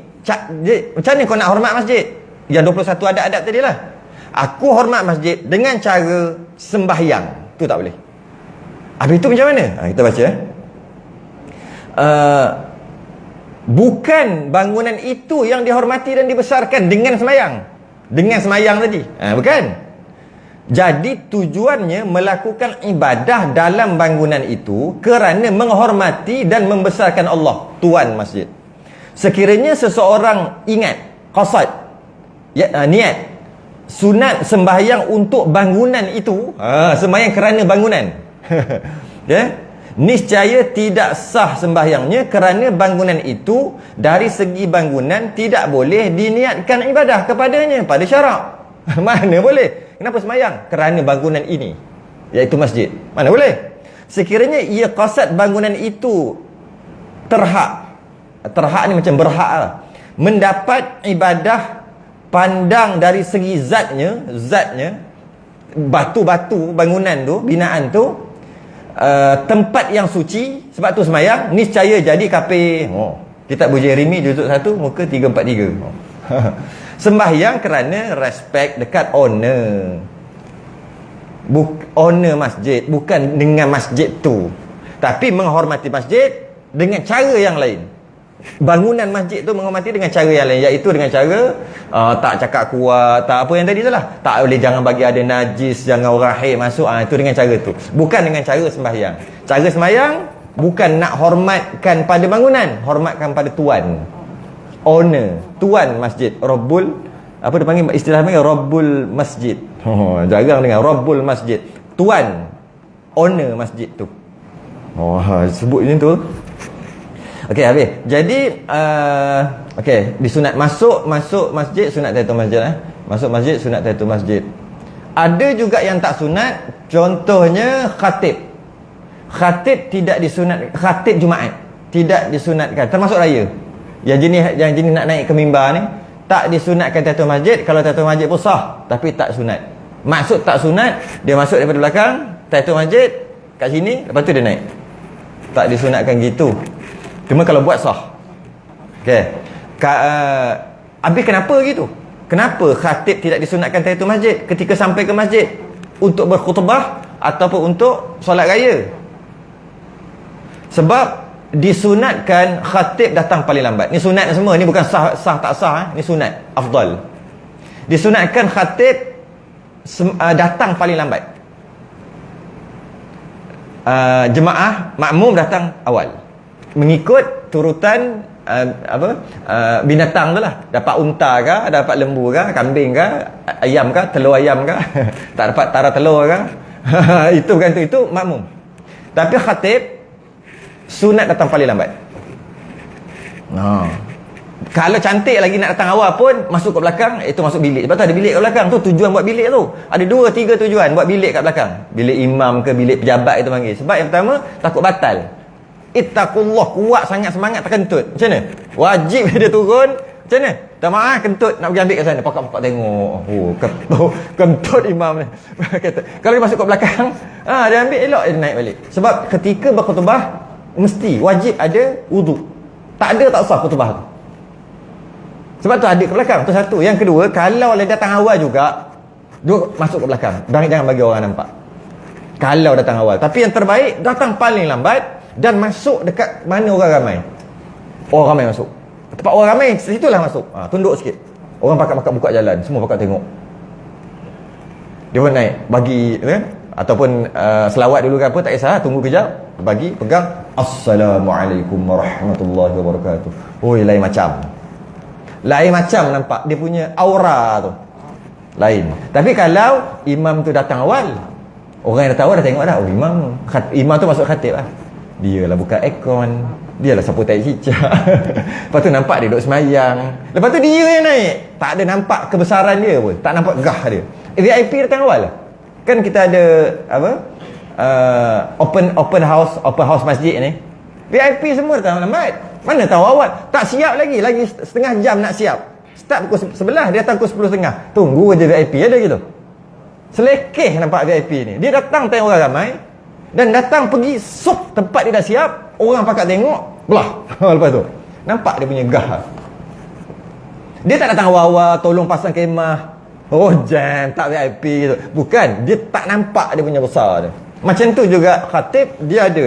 macam ni kau nak hormat masjid? Yang 21 adab-adab tadi lah. Aku hormat masjid dengan cara sembahyang, tu tak boleh. Habis itu macam mana? Kita baca. Bukan bangunan itu yang dihormati dan dibesarkan dengan sembahyang. Dengan sembahyang tadi. Bukan. Jadi tujuannya melakukan ibadah dalam bangunan itu kerana menghormati dan membesarkan Allah, tuan masjid. Sekiranya seseorang ingat, qasad, niat, sunat sembahyang untuk bangunan itu, sembahyang kerana bangunan. Niscaya tidak sah sembahyangnya kerana bangunan itu dari segi bangunan tidak boleh diniatkan ibadah kepadanya pada syarak. Mana boleh? Kenapa semayang? Kerana bangunan ini, iaitu masjid. Mana boleh? Sekiranya ia qasad bangunan itu terhak ni macam berhak lah, mendapat ibadah pandang dari segi zatnya batu-batu bangunan tu, binaan tu, tempat yang suci, sebab tu semayang, niscaya jadi kafir. Kitab Buji Rimi juzuk 1 muka 343. Sembahyang kerana respect, dekat honor, honor masjid, bukan dengan masjid tu, tapi menghormati masjid dengan cara yang lain. Bangunan masjid tu menghormati dengan cara yang lain, iaitu dengan cara tak cakap kuat, tak apa yang tadi tu lah, tak boleh, jangan bagi ada najis, jangan orang haid masuk, itu dengan cara tu, bukan dengan cara sembahyang. Cara sembahyang bukan nak hormatkan pada bangunan, hormatkan pada tuan, honor tuan masjid, Rabbul, apa dia panggil, istilah panggil Rabbul Masjid. Jarang dengar Rabbul Masjid, tuan, honor masjid tu. Sebut macam tu. Okey, habis. Jadi okey, disunat masuk masjid, sunat tahiyatul masjid, masuk masjid sunat tahiyatul masjid. Ada juga yang tak sunat, contohnya khatib. Khatib tidak disunat, khatib Jumaat tidak disunatkan, termasuk raya. Yang jenis nak naik ke mimbar ni tak disunatkan tahiyatul masjid. Kalau tahiyatul masjid pun sah, tapi tak sunat. Maksud tak sunat, dia masuk daripada belakang tahiyatul masjid kat sini, lepas tu dia naik. Tak disunatkan gitu. Cuma kalau buat sah. Okey. Habis kenapa gitu? Kenapa khatib tidak disunatkan tahiyatul masjid ketika sampai ke masjid untuk berkhutbah ataupun untuk solat raya? Sebab disunatkan khatib datang paling lambat. Ni sunat semua, ni bukan sah tak sah, ni sunat afdal. Disunatkan khatib datang paling lambat. Jemaah makmum datang awal, mengikut turutan binatang tu lah. Dapat unta ke, dapat lembu ke, kambing ke, ayam ke, telur ayam ke tak dapat tara telur ke itu bukan tu, itu makmum. Tapi khatib sunat datang paling lambat. Kalau cantik lagi nak datang awal pun, masuk ke belakang, itu masuk bilik. Sebab tu ada bilik kat belakang tu, tujuan buat bilik tu ada 2-3 tujuan buat bilik kat belakang. Bilik imam ke bilik pejabat itu panggil. Sebab yang pertama, takut batal. Ittaqullah, kuat sangat semangat terkentut. Macam mana? Wajib dia turun. Macam mana? Tak maaf kentut nak pergi ambil kat sana. Pakak tengok. Kentut imam ni. Kalau dia masuk ke belakang, dia ambil elok dia naik balik. Sebab ketika berkhutbah mesti wajib ada wudu. Tak ada tak sah khutbah tu. Sebab tu ada ke belakang. Tu satu. Yang kedua, kalau dia datang awal juga, dia masuk ke belakang. Jangan bagi orang nampak. Kalau datang awal. Tapi yang terbaik, datang paling lambat dan masuk dekat mana orang ramai. Orang ramai masuk. Tempat orang ramai, situlah masuk. Tunduk sikit. Orang pakat buka jalan, semua pakat tengok. Dia pun naik, bagi ataupun selawat dulu ke apa, tak kisah, tunggu kejap, bagi, pegang, Assalamualaikum warahmatullahi wabarakatuh. Lain macam nampak dia punya aura tu. Lain. Tapi kalau imam tu datang awal, orang yang datang awal dah tengok dah, imam tu masuk khatib lah. Dia lah buka aircon, dia lah sapu tahi cicak. Lepas tu nampak dia duduk semayang. Lepas tu dia yang naik, tak ada nampak kebesaran dia pun, tak nampak gah dia. VIP datang awal lah. Kan kita ada open house masjid ni. VIP semua datang lambat. Mana tahu awal, tak siap lagi setengah jam nak siap. Start pukul 11, dia datang pukul 10.30. Tunggu je VIP, ada gitu. Selekeh nampak VIP ni. Dia datang tengok orang ramai, dan datang pergi sup tempat dia dah siap, orang pakat tengok, belah. Lepas tu nampak dia punya gah. Dia tak datang awal-awal tolong pasang kemah, jam, tak VIP gitu. Bukan, dia tak nampak dia punya besar dia. Macam tu juga khatib, dia ada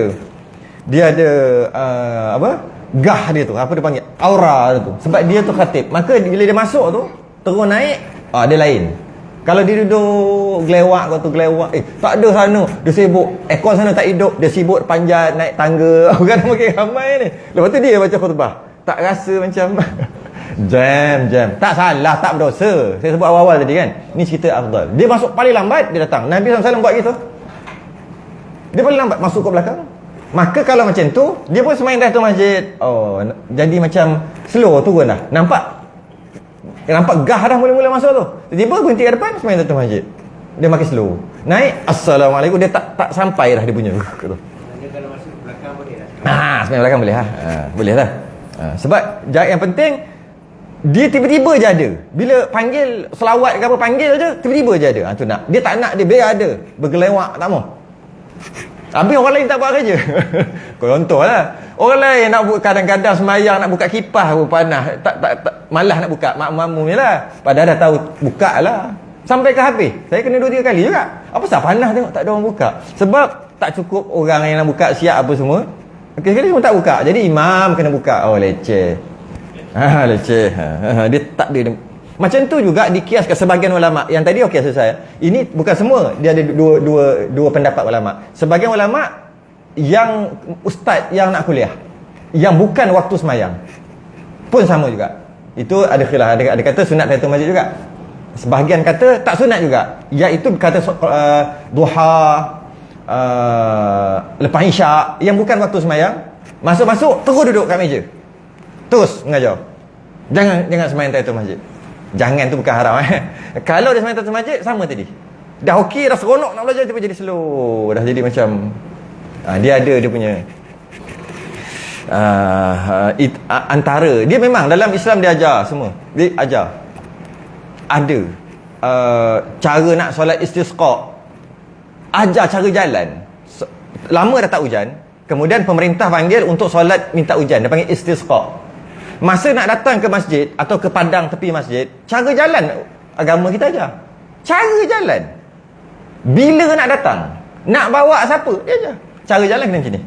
gah dia tu, apa dia panggil, aura dia tu. Sebab dia tu khatib, maka bila dia masuk tu terus naik, dia lain. Kalau dia duduk gelewak, tak ada sana, dia sibuk aircon sana tak hidup, dia sibuk panjat naik tangga. Orang makin ramai ni, lepas tu dia baca khutbah, tak rasa macam jam. Tak salah, tak berdosa. Saya sebut awal-awal tadi kan, ni cerita afdal. Dia masuk paling lambat, dia datang. Nabi SAW buat gitu, dia paling lambat masuk ke belakang. Maka kalau macam tu, dia pun semain dah tu masjid. Jadi macam slow turun dah. Nampak gah dah mula-mula masuk tu. Tiba-tiba berhenti kat depan, semain tu masjid. Dia makin slow. Naik, Assalamualaikum, dia tak sampai dah dia punya. Dia kalau masuk belakang boleh dah. Sebenarnya belakang boleh boleh lah. Sebab yang penting dia tiba-tiba je ada. Bila panggil selawat ke apa, panggil je tiba-tiba je ada. Tu nak. Dia tak nak, dia biar ada. Bergelewak tak mau. Habis orang lain tak buat kerja. Contohlah. Orang lain nak buat, kadang-kadang semayang nak buka kipas pun panas. Tak malas nak buka. Mak-mamu je lah. Padahal dah tahu buka lah. Sampai ke habis. Saya kena 2-3 kali juga. Apa sah panas tengok tak ada orang buka. Sebab tak cukup orang yang nak buka siap apa semua. Sekali semua tak buka. Jadi imam kena buka. Oh leceh. Leceh. Dia tak ada. Macam tu juga dikiaskan sebahagian ulama. Yang tadi okey selesai. Ini bukan semua. Dia ada dua pendapat ulama. Sebahagian ulama yang ustaz yang nak kuliah, yang bukan waktu semayang pun sama juga. Itu ada khilaf. Ada kata sunat tahiyatul masjid juga. Sebahagian kata tak sunat juga. Iaitu kata duha, lepas isyak, yang bukan waktu semayang, masuk-masuk terus duduk kat meja. Terus mengajar. Jangan semayang tahiyatul masjid. Jangan tu bukan haram Kalau dia semayang tahiyatul masjid sama tadi. Dah okey, dah seronok nak belajar, tiba jadi slow. Dah jadi macam dia ada dia punya antara. Dia memang dalam Islam dia ajar semua. Dia ajar ada cara nak solat istisqa, ajar cara jalan. Lama dah tak hujan, kemudian pemerintah panggil untuk solat minta hujan, dia panggil istisqa. Masa nak datang ke masjid atau ke padang tepi masjid, cara jalan agama kita ajar. Cara jalan bila nak datang, nak bawa siapa, dia ajar. Cara jalan kena macam ni.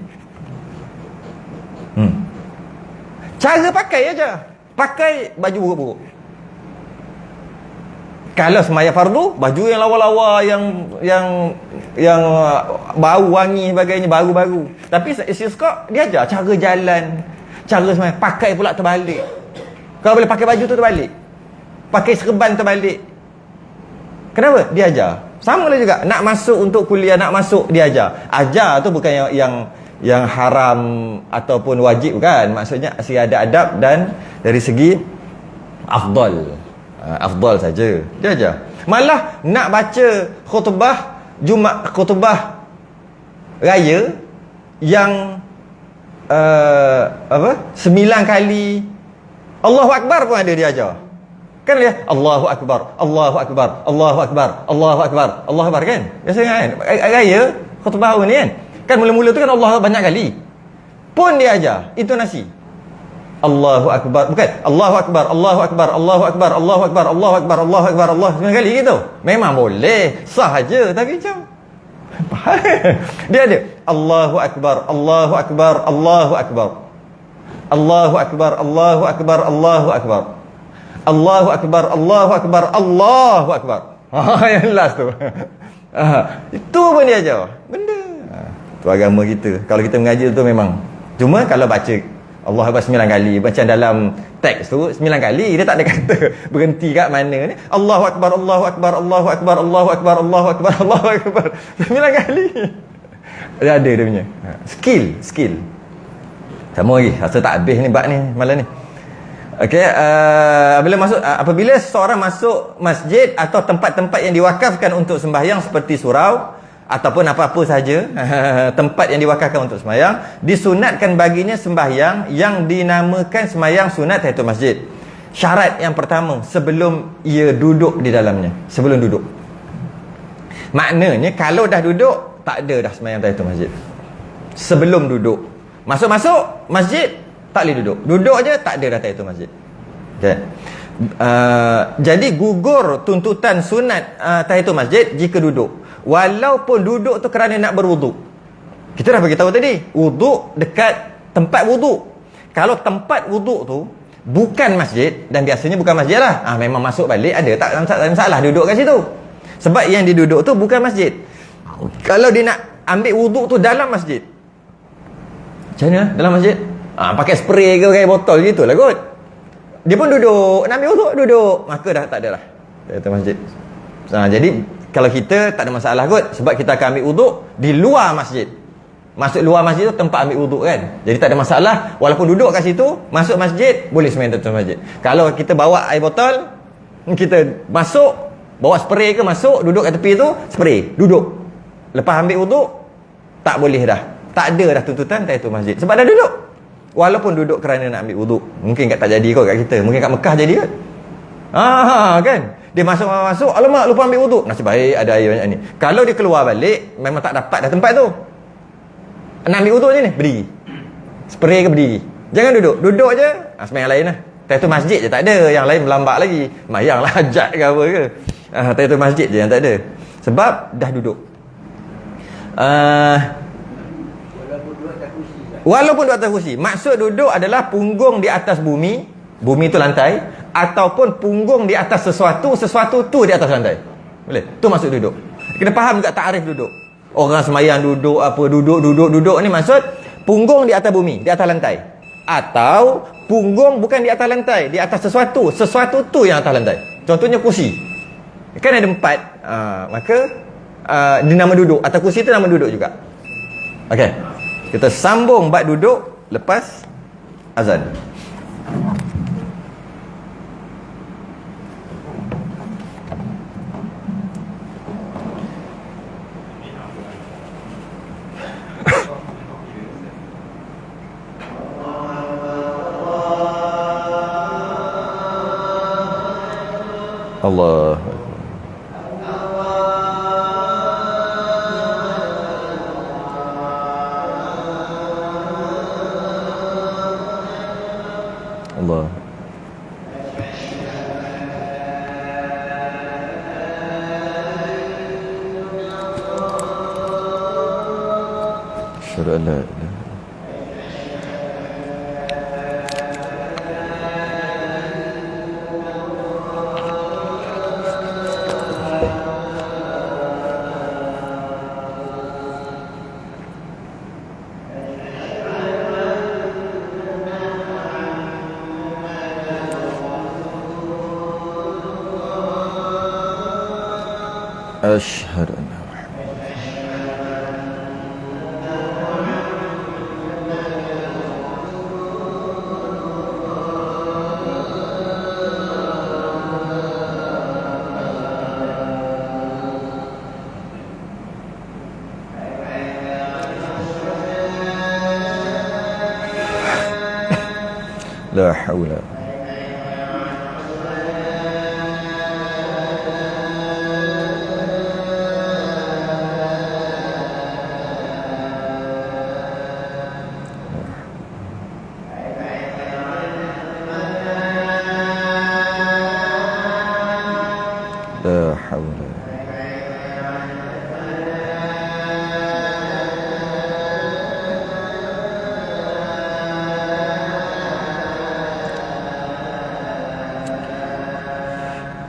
Cara pakai aja. Pakai baju buruk-buruk. Kalau semaya fardu, baju yang lawa-lawa, yang bau wangi sebagainya, baru-baru. Tapi istisqa dia ajar cara jalan, cara semaya, pakai pula terbalik. Kalau boleh pakai baju tu terbalik. Pakai serban terbalik. Kenapa? Dia ajar. Sama lah juga. Nak masuk untuk kuliah, nak masuk dia ajar. Ajar tu bukan yang haram ataupun wajib kan. Maksudnya segi ada adab dan dari segi afdal. Afdal saja. Dia ajar. Malah nak baca khutbah Jumaat, khutbah raya yang 9 kali Allahu Akbar pun ada dia ajar. Kan dia Allahu Akbar, Allahu Akbar, Allahu Akbar, Allahu Akbar, Allahu Akbar kan? Biasa kan? Raya khutbah ni kan mula-mula tu kan Allah banyak kali. Pun dia ajar intonasi. Allahu Akbar, bukan Allahu Akbar, Allahu Akbar, Allahu Akbar, Allahu Akbar, Allahu Akbar, Allahu Akbar, Allah 9 kali gitu. Memang boleh, sah aja, tapi macam dia ada Allahu Akbar, Allahu Akbar, Allahu Akbar, Allahu Akbar, Allahu Akbar, Allahu Akbar, Allahu Akbar, Allahu Akbar, Allahu Akbar. Yang last tu. Itu pun dia ajar. Benda. Tu agama kita. Kalau kita mengaji tu memang. Cuma kalau baca Allah Akbar 9 kali, macam dalam teks tu 9 kali, dia tak ada kata berhenti kat mana ni. Allahu Akbar, Allahu Akbar, Allahu Akbar, Allahu Akbar, Allahu Akbar, Allahu Akbar 9 kali. Dia ada dia punya skill. Sama lagi, rasa tak habis ni bab ni malam ni. Okey, apabila seseorang masuk masjid atau tempat-tempat yang diwakafkan untuk sembahyang seperti surau ataupun apa-apa saja tempat yang diwakafkan untuk sembahyang, disunatkan baginya sembahyang yang dinamakan sembahyang sunat tahiyatul masjid. Syarat yang pertama, sebelum ia duduk di dalamnya, sebelum duduk. Maknanya kalau dah duduk, tak ada dah sembahyang tahiyatul masjid. Sebelum duduk, masuk masjid tak boleh duduk. Duduk aja tak ada dah tahiyatul masjid. Okay. Jadi gugur tuntutan sunat tahiyatul masjid jika duduk. Walaupun duduk tu kerana nak berwuduk. Kita dah beritahu tadi, wuduk dekat tempat wuduk. Kalau tempat wuduk tu bukan masjid, dan biasanya bukan masjid lah, memang masuk balik ada, tak masalah duduk kat situ. Sebab yang diduduk tu bukan masjid. Kalau dia nak ambil wuduk tu dalam masjid, macam mana dalam masjid? Pakai spray ke pakai botol gitu lah kot. Dia pun duduk, nak ambil wuduk, duduk, maka dah tak ada lah itu masjid. Jadi kalau kita tak ada masalah kot, sebab kita akan ambil wuduk di luar masjid. Masuk luar masjid tu tempat ambil wuduk kan. Jadi tak ada masalah, walaupun duduk kat situ, masuk masjid boleh sembahyang tahiyatul masjid. Kalau kita bawa air botol, kita masuk Bawa spray ke masuk, duduk kat tepi tu, spray, duduk. Lepas ambil wuduk, tak boleh dah. Tak ada dah tuntutan tahiyatul masjid. Sebab dah duduk. Walaupun duduk kerana nak ambil wuduk. Mungkin tak jadi kot kat kita. Mungkin kat Mekah jadi kot. Kan? Dia masuk, alamak lupa ambil wuduk. Nasib baik ada air banyak ni. Kalau dia keluar balik, memang tak dapat dah tempat tu. Nak ambil wuduk je ni, berdiri. Spray ke berdiri. Jangan duduk. Duduk je, sembahyang lain lah. Tahiyatul masjid je tak ada. Yang lain melambak lagi. Mayang lah hajat ke apa ke. Tahiyatul masjid je yang tak ada. Sebab dah duduk. Walaupun duduk atas kursi. Maksud duduk adalah punggung di atas bumi. Bumi tu lantai. Ataupun punggung di atas sesuatu. Sesuatu tu di atas lantai. Boleh? Tu maksud duduk. Kena faham juga ta'arif duduk. Orang semayang duduk, apa, duduk ni maksud punggung di atas bumi, di atas lantai. Atau punggung bukan di atas lantai, di atas sesuatu. Sesuatu tu yang atas lantai. Contohnya kursi. Kan ada 4. Maka dia nama duduk. Atas kursi tu nama duduk juga. Okey. Kita sambung bab duduk lepas azan. Allah. Allah. Asyhadu an la ilaha أشهد أن لا حول لا حول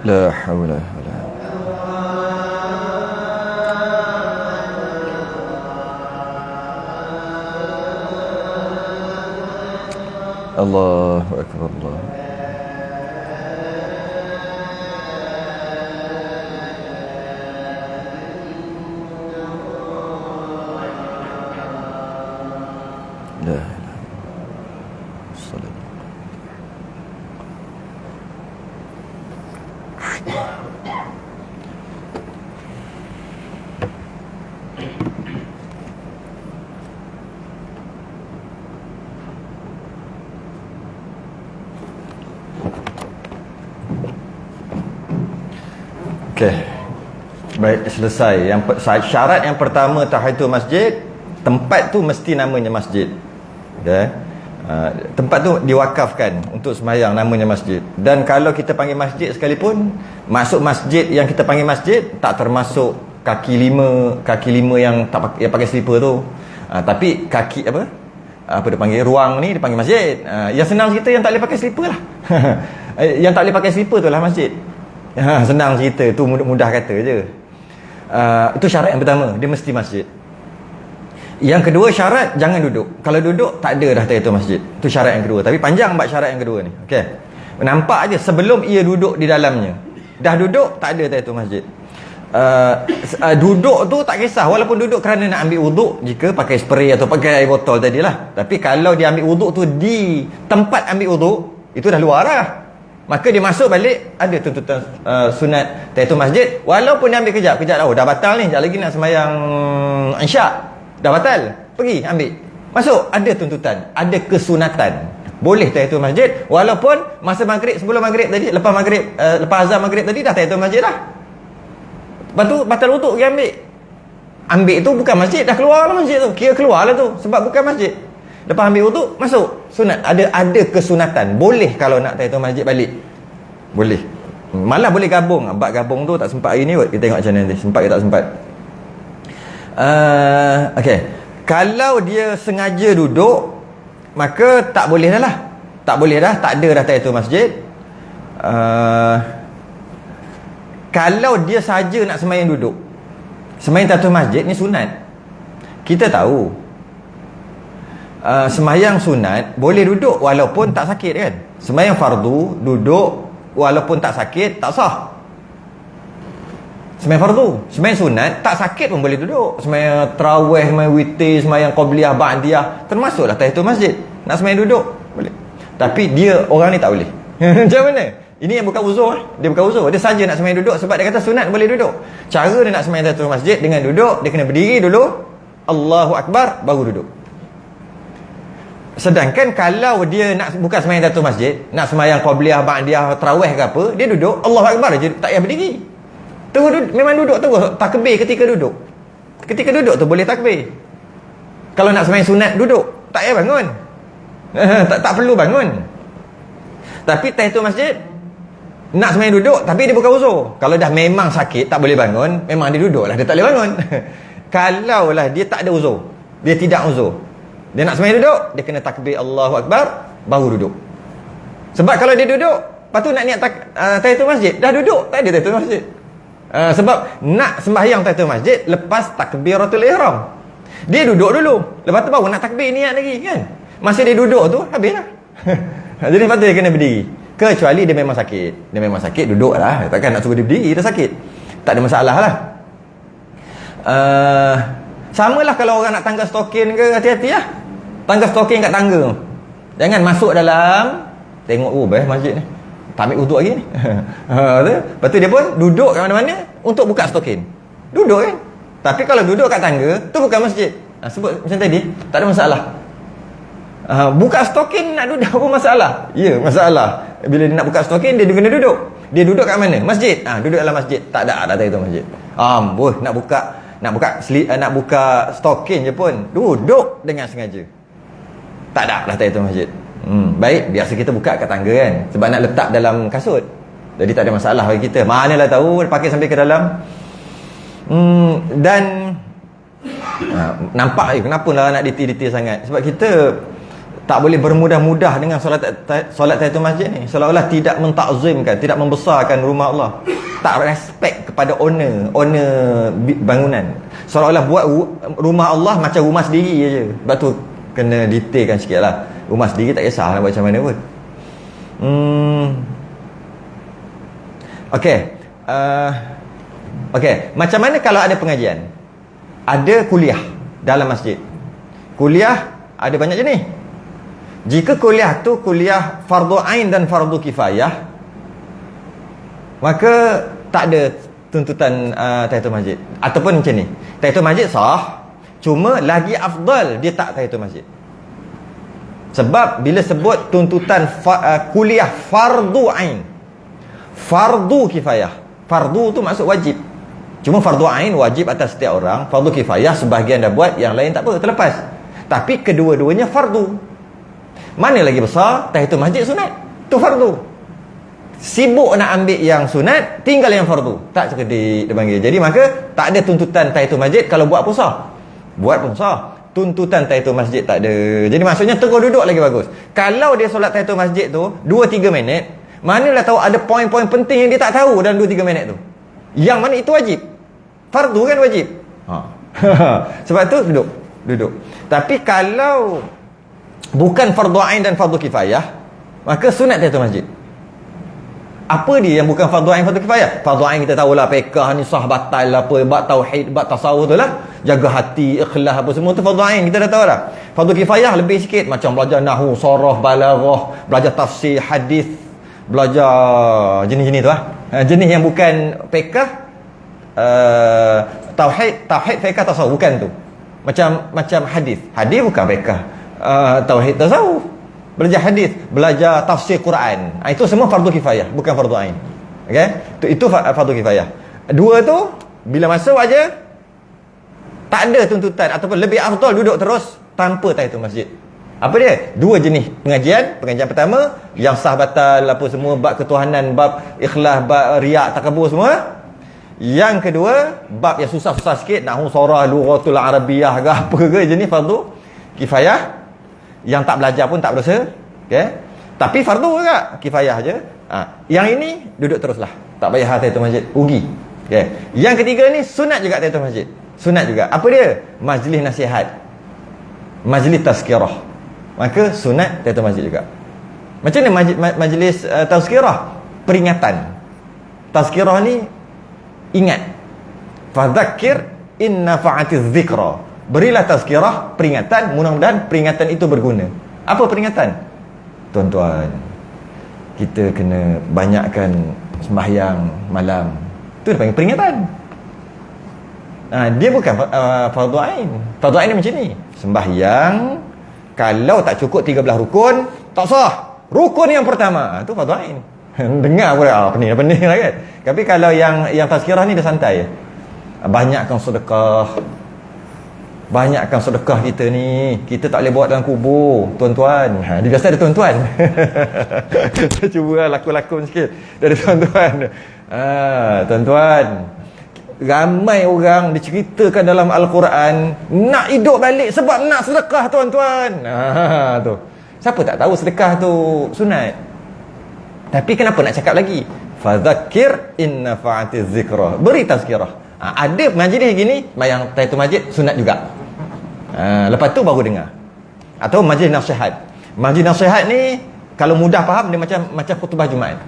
لا حول ولا الله أكبر الله لا إله إلا الله الصلاة. Okey. Baik, selesai. Syarat yang pertama tahiyatul masjid, tempat tu mesti namanya masjid. Okey. Tempat tu diwakafkan untuk sembahyang, namanya masjid. Dan kalau kita panggil masjid sekalipun, masuk masjid yang kita panggil masjid tak termasuk kaki lima yang tak yang pakai slipper tu. Tapi kaki apa dia panggil, ruang ni dia panggil masjid. Yang senang cerita yang tak boleh pakai slipper lah. Yang tak boleh pakai slipper tu lah masjid. Senang cerita tu, mudah kata je. Itu syarat yang pertama, dia mesti masjid. Yang kedua syarat, jangan duduk. Kalau duduk tak ada dah tahiyatul masjid. Itu syarat yang kedua. Tapi panjang bab syarat yang kedua ni. Okey. Nampak aje sebelum ia duduk di dalamnya. Dah duduk tak ada tahiyatul masjid. Duduk tu tak kisah, walaupun duduk kerana nak ambil wuduk, jika pakai spray atau pakai air botol tadilah. Tapi kalau dia ambil wuduk tu di tempat ambil wuduk, itu dah luar lah. maka dia masuk balik, ada tuntutan sunat tahiyatul masjid, walaupun dia ambil kejap, dah batal ni, sekejap lagi nak sembahyang isyak, dah batal, pergi ambil, masuk, ada tuntutan, ada kesunatan, boleh tahiyatul masjid, walaupun masa maghrib, sebelum maghrib tadi, lepas maghrib, lepas azan maghrib tadi dah tahiyatul masjid dah. Lepas tu batal wuduk dia ambil tu bukan masjid, dah keluar lah masjid tu, kira keluar lah tu, sebab bukan masjid. Lepas ambil wuduk, masuk, sunat, ada kesunatan, boleh kalau nak tahiyatul masjid balik, boleh, malah boleh gabung. Bab gabung tu tak sempat hari ni kot, kita tengok macam mana nanti, sempat ke tak sempat. Okay, kalau dia sengaja duduk, maka tak boleh dah lah, tak boleh dah, tak ada dah tahiyatul masjid. Kalau dia saja nak sembahyang duduk, sembahyang tahiyatul masjid ni sunat, kita tahu sembahyang sunat boleh duduk walaupun tak sakit kan. Sembahyang fardu duduk walaupun tak sakit tak sah. Sembahyang fardu, sembahyang sunat tak sakit pun boleh duduk. Sembahyang tarawih, sembahyang witir, sembahyang qabliyah, ba'diyah, termasuklah tahiyatul masjid. Nak sembahyang duduk boleh. Tapi dia orang ni tak boleh. Macam mana? Ini yang bukan uzur, dia bukan uzur. Dia saja nak sembahyang duduk sebab dia kata sunat boleh duduk. Cara dia nak sembahyang tahiyatul masjid dengan duduk, dia kena berdiri dulu, Allahu Akbar, baru duduk. Sedangkan kalau dia nak bukan sembahyang tahiyatul masjid, nak sembahyang qabliyah, ba'diyah, tarawih ke apa, dia duduk Allahu Akbar je, tak payah berdiri. Terus memang duduk terus, takbir ketika duduk. Ketika duduk tu boleh takbir. Kalau nak sembahyang sunat duduk, tak payah bangun. tak perlu bangun. Tapi tahiyatul masjid nak sembahyang duduk, tapi dia bukan uzur. Kalau dah memang sakit tak boleh bangun, memang dia duduklah, dia tak boleh bangun. Kalau lah dia tak ada uzur, dia tidak uzur, dia nak sembahyang duduk, dia kena takbir Allahu Akbar, baru duduk. Sebab kalau dia duduk, lepas tu nak niat tahiyatul masjid, dah duduk, tak ada tahiyatul masjid. Sebab nak sembahyang tahiyatul masjid lepas takbiratul ihram, dia duduk dulu, lepas tu baru nak takbir niat lagi kan. Masa dia duduk tu habislah. Jadi lepas tu dia kena berdiri. Kecuali dia memang sakit, dia memang sakit, duduk lah, takkan nak suruh dia berdiri, dia sakit, tak ada masalah lah. Sama lah kalau orang nak tangga stokin ke, hati-hati lah, tangga stokin kat tangga, jangan masuk dalam, tengok best masjid ni, tak ambil uduk lagi ni. Lepas tu dia pun duduk kat mana-mana untuk buka stokin, duduk kan. Tapi kalau duduk kat tangga, tu bukan masjid. Sebut macam tadi, tak ada masalah. Buka stokin nak duduk pun masalah. Ya, masalah. Bila dia nak buka stokin, dia kena duduk. Dia duduk kat mana? Masjid. Duduk dalam masjid. Tak ada tahiyatul masjid. Nak buka stokin je pun duduk dengan sengaja. Tak ada lah tahiyatul masjid. Baik, biasa kita buka kat tangga kan, sebab nak letak dalam kasut. Jadi tak ada masalah bagi kita. Manalah tahu pakai sampai ke dalam. Dan nampak kenapa lah nak detail-detail sangat. Sebab kita tak boleh bermudah-mudah dengan solat tahiyatul masjid ni. Seolah-olah tidak mentakzimkan, tidak membesarkan rumah Allah, tak respect kepada owner bangunan. Seolah-olah buat rumah Allah macam rumah sendiri je. Sebab tu kena detailkan sikit lah. Rumah sendiri tak kisah nak buat macam mana pun. Okay, macam mana kalau ada pengajian, ada kuliah dalam masjid? Kuliah ada banyak jenis. Jika kuliah tu kuliah fardu ain dan fardu kifayah, maka tak ada tuntutan tahiyatul masjid. Ataupun macam ni, tahiyatul masjid sah, cuma lagi afdal dia tak tahiyatul masjid. Sebab bila sebut tuntutan kuliah fardu ain, fardu kifayah, fardu tu maksud wajib, cuma fardu ain wajib atas setiap orang, fardu kifayah sebahagian dah buat, yang lain tak apa, terlepas. Tapi kedua-duanya fardu. Mana lagi besar? Tahiyatul masjid sunat, tu fardu. Sibuk nak ambil yang sunat, tinggal yang fardu, tak sekedik dia panggil. Jadi maka tak ada tuntutan tahiyatul masjid. Kalau buat pun sah, buat pun sah. Tuntutan tahiyatul masjid tak ada. Jadi maksudnya terus duduk lagi bagus. Kalau dia solat tahiyatul masjid tu 2-3 minit, manalah tahu ada poin-poin penting yang dia tak tahu dalam 2-3 minit tu, yang mana itu wajib. Fardu kan wajib. Sebab tu duduk. Tapi kalau bukan fardu ain dan fardu kifayah, maka sunat tahiyatul masjid. Apa dia yang bukan fardu ain, fardu kifayah? Fardu ain kita tahulah, fiqh ni sah batal apa, bab tauhid, bab tasawuf tu lah, jaga hati, ikhlas apa semua tu fardu ain, kita dah tahu dah. Fardu kifayah lebih sikit, macam belajar nahwu, saraf, balaghah, belajar tafsir, hadis, belajar jenis-jenis tu lah. Jenis yang bukan fiqh, tauhid fiqh tasawuf, bukan tu. Macam hadis bukan fiqh, tauhid tasawuf. Belajar hadis, belajar tafsir Quran, itu semua fardu kifayah, bukan fardu ain. Okey, itu fardu kifayah. Dua tu bila masuk aja, tak ada tuntutan ataupun lebih afdal duduk terus tanpa tahiyatul masjid. Apa dia? Dua jenis pengajian pertama yang sah batal apa semua, bab ketuhanan, bab ikhlas, bab riak, takabur semua. Yang kedua, bab yang susah-susah sikit, nahwu, sarah, lughatul arabiyyah ke apa ke, jenis fardu kifayah. Yang tak belajar pun tak berdosa. Okey. Tapi fardu juga, kifayah aja. Yang ini duduk teruslah. Tak payah tahiyatul masjid, rugi. Okey. Yang ketiga ni sunat juga tahiyatul masjid. Sunat juga. Apa dia? Majlis nasihat. Majlis tazkirah. Maka sunat tahiyatul masjid juga. Macam mana majlis tazkirah? Peringatan. Tazkirah ni ingat. Fadzakir in nafa'atiz dzikra. Berilah tazkirah, peringatan, mudah-mudahan peringatan itu berguna. Apa peringatan? Tuan-tuan, kita kena banyakkan sembahyang malam. Itu dia panggil peringatan. Dia bukan fardu ain. Fardu ain macam ni. Sembahyang kalau tak cukup 13 rukun, tak sah. Rukun yang pertama, itu fardu ain. Dengar pula, pening lah kan. Tapi kalau yang tazkirah ni dia santai. Banyakkan sedekah kita ni. Kita tak boleh buat dalam kubur, tuan-tuan. Dia biasa ada tuan-tuan. Kita cuba lakon-lakon sikit dari tuan-tuan. Tuan-tuan, ramai orang diceritakan dalam Al-Quran nak hidup balik sebab nak sedekah, tuan-tuan. Tu. Siapa tak tahu sedekah tu sunat? Tapi kenapa nak cakap lagi? Fadzakir in nafa'atiz dzikra. Beri tazkirah. Ada majlis gini, yang tahiyatul masjid sunat juga. Lepas tu baru dengar. Atau majlis nasihat. Majlis nasihat ni kalau mudah faham, dia macam khutbah Jumaat.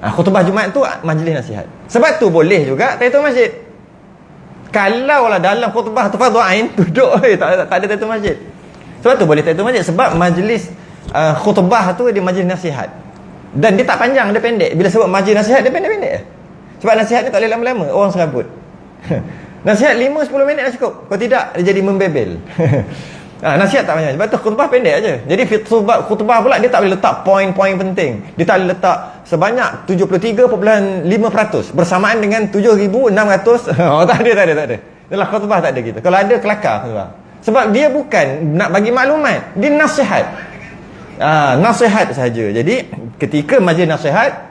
Khutbah Jumaat tu majlis nasihat. Sebab tu boleh juga tahiyatul masjid. Kalau lah dalam khutbah tu fardhu ain, duduk tak ada tahiyatul masjid. Sebab tu boleh tahiyatul masjid, sebab majlis khutbah tu dia majlis nasihat. Dan dia tak panjang, dia pendek. Bila sebut majlis nasihat, dia pendek-pendek. Sebab nasihat ni tak boleh lama-lama, orang serabut. Nasihat 5-10 minit dah cukup. Kalau tidak, dia jadi membebel. Nasihat tak banyak. Sebab tu khutbah pendek aja. Jadi khutbah pula dia tak boleh letak poin-poin penting. Dia tak boleh letak sebanyak 73.5% bersamaan dengan 7,600. Tak ada. Dalam khutbah tak ada gitu. Kalau ada, kelakar khutbah. Sebab dia bukan nak bagi maklumat, dia nasihat. Nasihat sahaja. Jadi ketika majlis nasihat,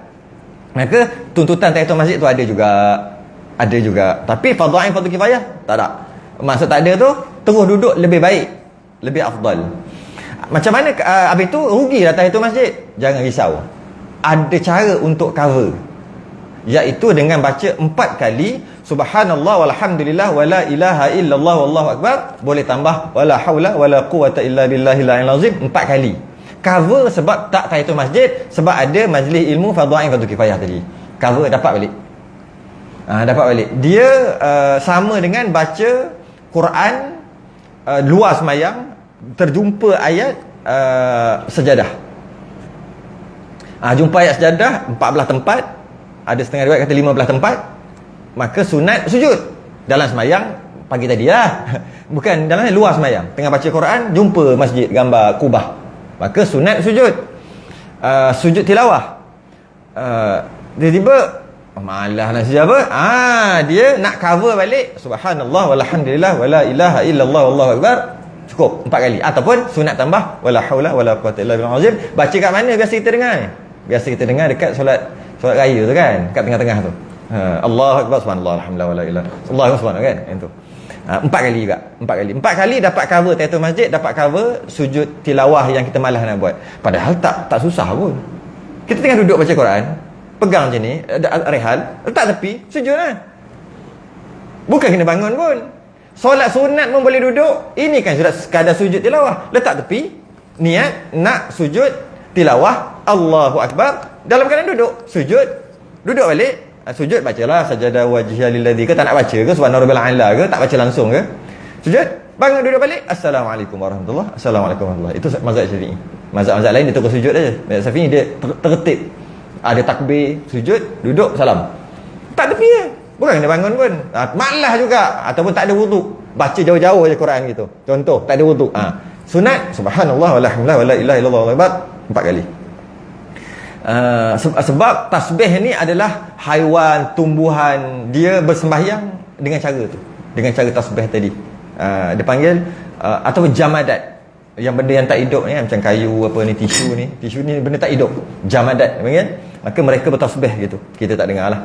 maka tuntutan tahiyatul masjid tu ada juga. Tapi fardu ain, fardu kifayah tak ada. Maksud tak ada tu, terus duduk lebih baik, lebih afdal. Macam mana habis tu rugilah tahiyatul masjid? Jangan risau. Ada cara untuk cover, iaitu dengan baca 4 kali subhanallah walhamdulillah wala ilaha illallah wallahu akbar. Boleh tambah wala haula wala quwata illa billahil aliyyil azim 4 kali. Cover sebab tak tahiyatul masjid, sebab ada majlis ilmu fardu ain, fardu kifayah tadi. Cover dapat balik. Dapat balik. Dia sama dengan baca Quran luar semayang, terjumpa ayat sejadah. Jumpa ayat sejadah 14 tempat, ada setengah riwayat kata 15 tempat. Maka sunat sujud dalam semayang pagi tadi lah. Bukan dalam luar semayang, tengah baca Quran, jumpa masjid gambar Kubah, maka sunat sujud. Sujud tilawah. Tiba-tiba malah nak sujud apa? Dia nak cover balik subhanallah walhamdulillah wala ilaha illallah wallahu akbar. Cukup 4 kali. Ataupun sunat tambah wala haula wala quwata illa billahil azim. Baca kat mana biasa kita dengar? Biasa kita dengar dekat solat raya tu kan, kat tengah-tengah tu. Allahu akbar subhanallah alhamdulillah wala ilaha Allahu subhanahu kan. Itu. 4 kali juga. 4 kali dapat cover tahiyatul masjid, dapat cover sujud tilawah yang kita malas nak buat. Padahal tak susah pun. Kita tengah duduk baca Quran, pegang macam ni, rehal, letak tepi, sujud lah. Bukan kena bangun pun. Solat sunat pun boleh duduk. Ini kan sudah sekadar sujud tilawah. Letak tepi, niat nak sujud tilawah, Allahu akbar, dalam keadaan duduk. Sujud, duduk balik, sujud bacalah sajadah wajhiya lilladzi, ke tak nak baca ke subhana rabbil a'la ke, tak baca langsung ke. Sujud, bangun duduk balik, assalamualaikum warahmatullahi, assalamualaikum warahmatullahi. Itu mazhab Syafi'i. Mazhab-mazhab lain dia terus sujud aja. Mazhab Syafi'i dia tertib. Ada takbir, sujud, duduk, salam. Tak tepi je. Bukan kena bangun pun. Malas juga. Ataupun tak ada wuduk. Baca jauh-jauh je Quran gitu. Contoh, tak ada wuduk. Sunat, subhanallah, walhamdulillah, wala ilaha illallah, wallahu akbar, 4 kali. Sebab tasbih ni adalah haiwan, tumbuhan, dia bersembahyang dengan cara tu. Dengan cara tasbih tadi. Dia panggil atau jamadat. Yang benda yang tak hidup ni, macam kayu apa ni, tisu ni benda tak hidup. Jamadat panggil. Maka mereka bertasbih gitu. Kita tak dengar lah.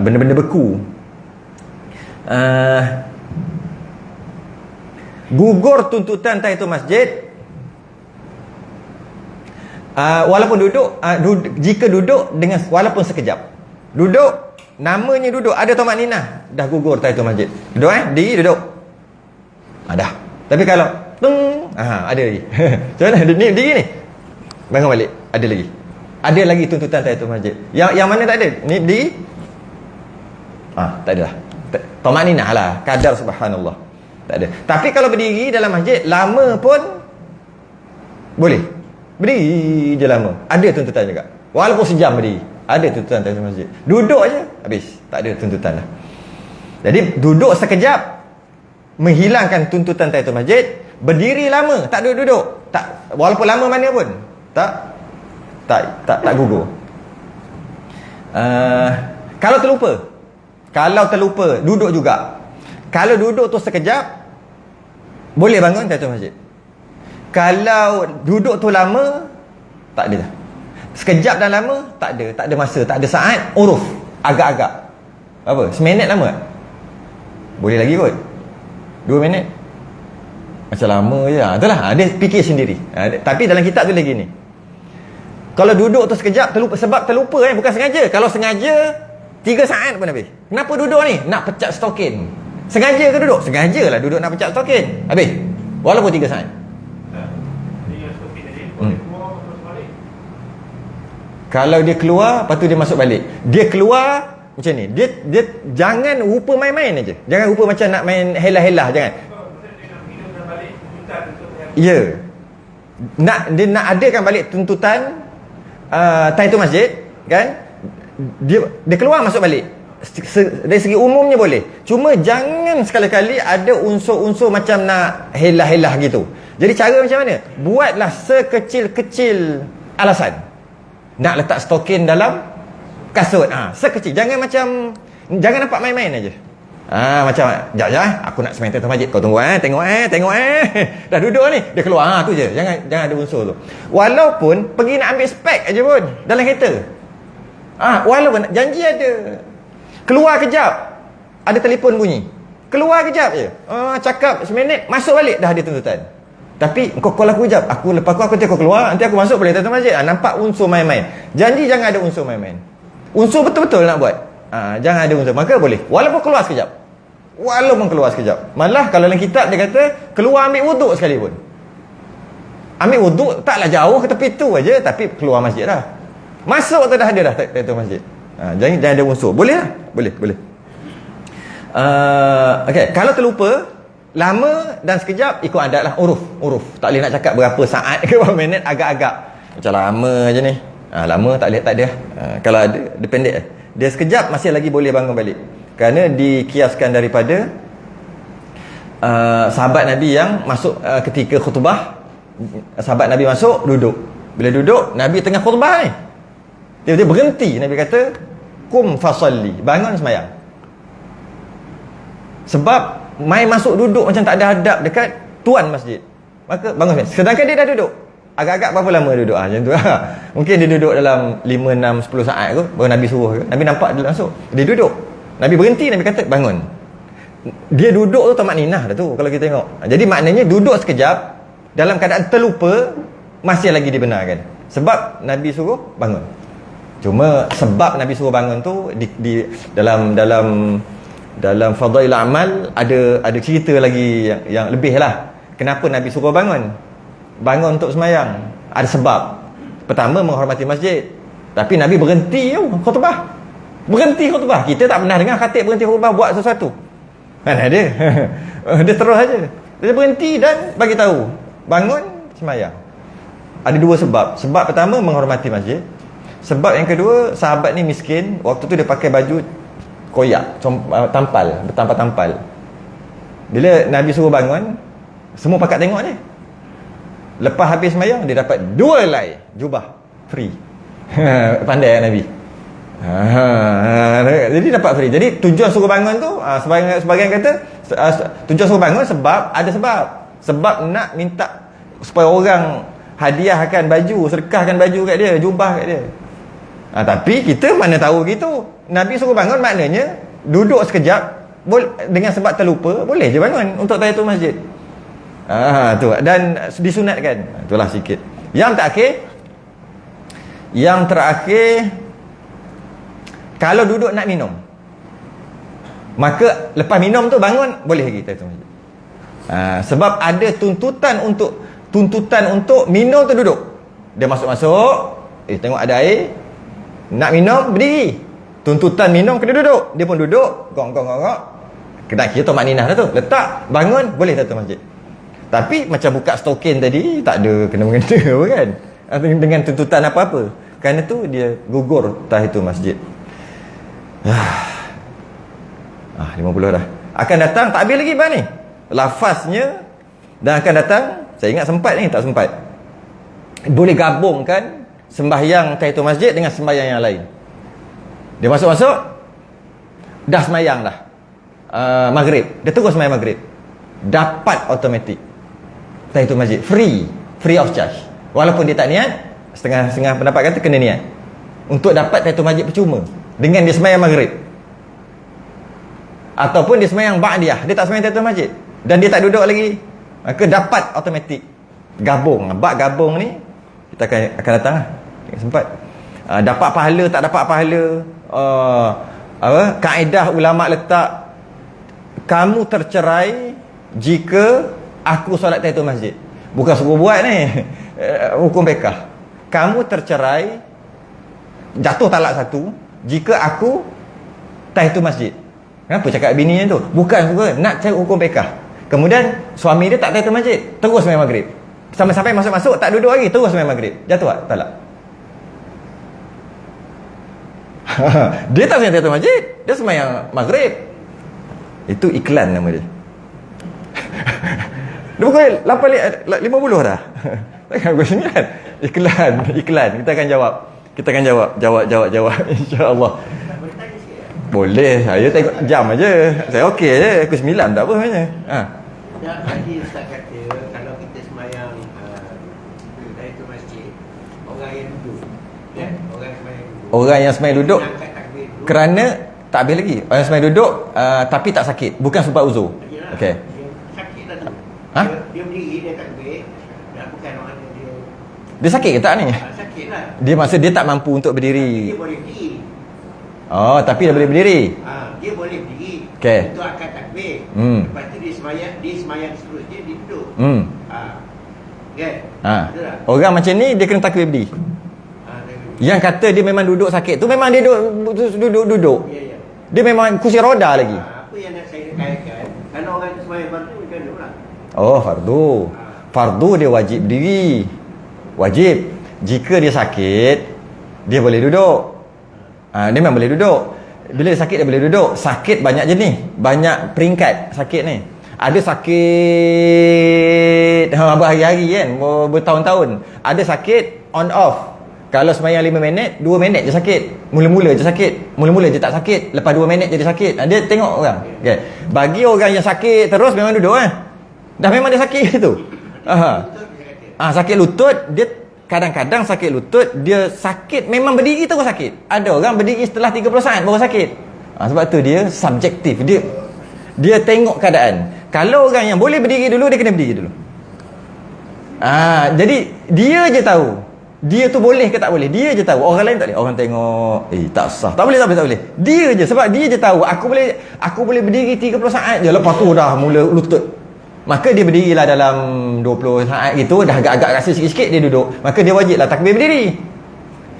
Benda-benda beku. Gugur tuntutan tahiyatul masjid walaupun duduk, jika duduk dengan walaupun sekejap. Duduk, namanya duduk, ada tamakninah, dah gugur tahiyatul masjid. Duduk diri duduk. Dah. Tapi kalau ada lagi. Macam mana ni diri ni? Bangun balik, ada lagi. Ada lagi tuntutan tahiyatul masjid. Yang mana tak ada? Ni diri. Tak ada lah. Tamakninah lah, kadar subhanallah. Tak ada. Tapi kalau berdiri dalam masjid lama pun boleh. Berdiri je lama. Ada tuntutan juga. Walaupun sejam berdiri, ada tuntutan dalam masjid. Duduk aja habis. Tak ada tuntutan lah. Jadi duduk sekejap menghilangkan tuntutan tahiyatul masjid. Berdiri lama, tak duduk. Tak, walaupun lama mana pun. Tak gugur. Kalau terlupa duduk juga. Kalau duduk tu sekejap boleh bangun tahiyatul masjid. Kalau duduk tu lama tak ada. Sekejap dan lama tak ada masa, tak ada saat, uruf agak-agak. Apa? Seminit lama tak? Boleh lagi kot. 2 minit. Macam lama je. Itulah, dia fikir sendiri. Tapi dalam kitab tu lagi ni. Kalau duduk tu sekejap terlupa, sebab terlupa bukan sengaja. Kalau sengaja 3 saat pun habis. Kenapa duduk ni? Nak pecat stokin. Sengaja ke duduk? Sengajalah duduk nak pecat stokin. Habis. Walaupun 3 saat. Kalau dia keluar, lepas tu dia masuk balik. Dia keluar macam ni. Dia jangan rupa main-main aja. Jangan rupa macam nak main helah-helah, jangan. Ya. Dia nak adakan balik tuntutan tahiyatul masjid, kan? Dia keluar masuk balik. Dari segi umumnya boleh. Cuma jangan sekali-kali ada unsur-unsur macam nak helah-helah gitu. Jadi cara macam mana? Buatlah sekecil-kecil alasan. Nak letak stokin dalam kasut. Sekecil. Jangan nampak main-main aja. Macam jap aku nak semain tahiyatul masjid. Kau tunggu tengok dah duduk ni, dia keluar. Tu je. Jangan ada unsur tu. Walaupun pergi nak ambil spek aja pun dalam kereta. Walaupun janji ada. Keluar kejap, ada telefon bunyi. Keluar kejap je. Cakap seminit, masuk balik dah ada tuntutan. Tapi kau call aku kejap. Lepas aku nanti aku keluar, nanti aku masuk boleh tahiyatul masjid. Nampak unsur main-main. Janji jangan ada unsur main-main. Unsur betul-betul nak buat. Jangan ada unsur. Maka boleh. Walaupun keluar sekejap. Malah kalau dalam kitab dia kata keluar ambil wuduk sekalipun. Ambil wuduk taklah jauh ke tepi tu aja, tapi keluar masjid dah. Masuk tu dah ada dah tahiyatul masjid. Jangan ada unsur. Boleh lah. Boleh. Okay. Kalau terlupa lama dan sekejap, ikut adat lah. Uruf. Tak boleh nak cakap berapa saat ke berapa minit, agak-agak. Macam lama je ni. Lama tak ada. Kalau ada, dia pendek. Dia sekejap masih lagi boleh bangun balik. Kerana dikiaskan daripada sahabat Nabi yang masuk ketika khutbah. Sahabat Nabi masuk, duduk. Bila duduk, Nabi tengah khutbah ni. Dia berhenti. Nabi kata, kum fasalli, bangun sembahyang. Sebab main masuk duduk macam tak ada adab dekat tuan masjid. Maka bangun sembahyang. Sedangkan dia dah duduk. Agak-agak berapa lama duduk? Macam tu. Mungkin dia duduk dalam 5, 6, 10 saat kot. Baru Nabi suruh ke. Nabi nampak dia masuk. Dia duduk. Nabi berhenti, Nabi kata bangun. Dia duduk tu tamakninah dah tu kalau kita tengok. Jadi maknanya duduk sekejap dalam keadaan terlupa masih lagi dibenarkan. Sebab Nabi suruh bangun. Cuma sebab Nabi suruh bangun tu di dalam fadail amal ada cerita lagi yang lebih lah. Kenapa Nabi suruh bangun untuk sembahyang? Ada sebab. Pertama, menghormati masjid. Tapi Nabi berhenti khutbah. Kita tak pernah dengar khatib berhenti khutbah buat sesuatu. Mana ada? Dia terus saja. Dia berhenti dan bagi tahu bangun sembahyang. Ada dua sebab. Sebab pertama menghormati masjid. Sebab yang kedua, sahabat ni miskin. Waktu tu dia pakai baju koyak, tampal, bertampal-tampal. Bila Nabi suruh bangun, semua pakat tengok ni. Lepas habis sembahyang, dia dapat 2 helai jubah free. Pandai Nabi. Jadi dapat free. Jadi tujuan suruh bangun tu, sebagian kata tujuan suruh bangun sebab ada sebab. Sebab nak minta supaya orang hadiahkan baju, sedekahkan baju kat dia, jubah kat dia. Tapi kita mana tahu gitu. Nabi suruh bangun maknanya duduk sekejap dengan sebab terlupa, boleh je bangun untuk tahiyatul masjid. Tu dan disunatkan. Itulah sikit. Yang terakhir kalau duduk nak minum, maka lepas minum tu bangun boleh lagi tahiyatul masjid. Sebab ada tuntutan untuk minum tu duduk. Dia masuk-masuk, tengok ada air, nak minum berdiri. Tuntutan minum kena duduk. Dia pun duduk, gong-gong-gong. Kena kira tu makninah dah tu. Letak, bangun, boleh tahiyatul masjid. Tapi macam buka stokin tadi, tak ada kena-mengena apa kan, dengan tuntutan apa-apa. Kerana tu dia gugur tahiyatul masjid. 50 dah. Akan datang, tak habis lagi bang ni lafaznya. Dan akan datang, saya ingat sempat ni, tak sempat, boleh gabungkan sembahyang tahiyatul masjid dengan sembahyang yang lain. Dia masuk-masuk, dah sembahyang dah maghrib, dia terus sembahyang maghrib, dapat automatik tahiyatul masjid, free of charge. Walaupun dia tak niat, setengah pendapat kata kena niat untuk dapat tahiyatul masjid percuma dengan dia sembahyang maghrib. Ataupun dia sembahyang ba'diyah, dia tak sembahyang tahiyatul masjid dan dia tak duduk lagi, maka dapat automatik. Gabung, bab gabung ni kita akan datang lah, sempat. Dapat pahala, tak dapat pahala, kaedah ulama letak, kamu tercerai jika aku solat tahiyatul masjid. Bukan suruh buat ni, hukum bekah. Kamu tercerai, jatuh talak 1 jika aku tahiyatul masjid. Kenapa cakap bini tu? Bukan nak cari hukum bekah. Kemudian suami dia tak tahiyatul masjid, terus sembahyang maghrib. Sampai masuk-masuk tak duduk lagi, terus sembahyang maghrib. Jatuh tak? Talak. Dia tak sembahyang tahiyatul masjid, dia sembahyang maghrib. Itu iklan nama dia. Dia pukul 8.50 dah. Takkan pukul 9. Iklan. Kita akan jawab. InsyaAllah. Boleh. Saya tengok jam aja. Saya okey je. Pukul 9 tak apa sebenarnya. Tadi Ustaz kata kalau kita sembahyang tahiyatul masjid, orang yang duduk, orang yang sembahyang duduk kerana tak habis lagi. Orang yang sembahyang duduk tapi tak sakit, bukan sebab uzur. Okey. Sakit lah tu. Dia berdiri, dia takbir. Bukan orang dia sakit ke tak ni? Sakit lah. Dia maksud dia tak mampu untuk berdiri. Dia boleh berdiri. Oh, tapi dia boleh berdiri. Dia boleh berdiri. Okey. Untuk akad takbir. Lepas tu dia sembahyang seterusnya dia duduk. Kan? Betul tak? Orang macam ni dia kena takbir berdiri. Yang kata dia memang duduk sakit tu memang dia duduk. Ya. Dia memang kursi roda lagi. Apa yang nak saya kaitkan, kalau orang tu sembahyang fardu macam mana pula? Oh, fardu. Fardu dia wajib berdiri. Wajib. Jika dia sakit, dia boleh duduk. Dia memang boleh duduk. Bila dia sakit, dia boleh duduk. Sakit banyak jenis, banyak peringkat sakit ni. Ada sakit berhari-hari kan, bertahun-tahun. Ada sakit on off. Kalau sembahyang 5 minit, 2 minit je sakit. Mula-mula je sakit, mula-mula je tak sakit, lepas 2 minit jadi sakit. Dia tengok orang. Okay. Bagi orang yang sakit terus memang duduk dah memang dia sakit tu. Sakit lutut, dia kadang-kadang sakit lutut, dia sakit memang berdiri terus sakit. Ada orang berdiri setelah 30 saat baru sakit. Sebab tu dia subjektif. Dia tengok keadaan. Kalau orang yang boleh berdiri dulu, dia kena berdiri dulu. Jadi dia je tahu dia tu boleh ke tak boleh. Dia je tahu. Orang lain tak boleh. Orang tengok, tak sah. Tak boleh. Dia je, sebab dia je tahu aku boleh berdiri 30 saat je. Lepas tu dah mula lutut. Maka dia berdirilah dalam 20 saat gitu, dah agak-agak rasa sikit-sikit dia duduk. Maka dia wajiblah takbir berdiri.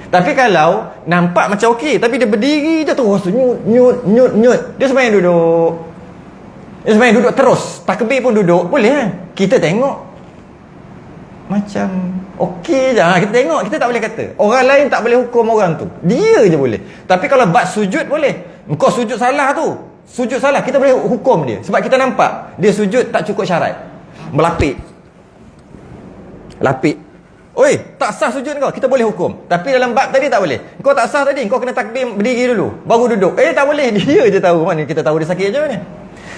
Tapi kalau nampak macam okey, tapi dia berdiri je terus nyut. Dia sembahyang duduk. Dia sembahyang duduk terus. Takbir pun duduk. Boleh kan? Kita tengok macam Okey je. Kita tengok, kita tak boleh kata. Orang lain tak boleh hukum orang tu. Dia je boleh. Tapi kalau bab sujud boleh. Engkau sujud salah tu. Sujud salah, kita boleh hukum dia. Sebab kita nampak dia sujud tak cukup syarat. Melapik. Lapik. Oi, tak sah sujud kau, kita boleh hukum. Tapi dalam bab tadi tak boleh. Kau tak sah tadi, kau kena takdim berdiri dulu, baru duduk. Tak boleh, dia je tahu. Mana kita tahu dia sakit je ni.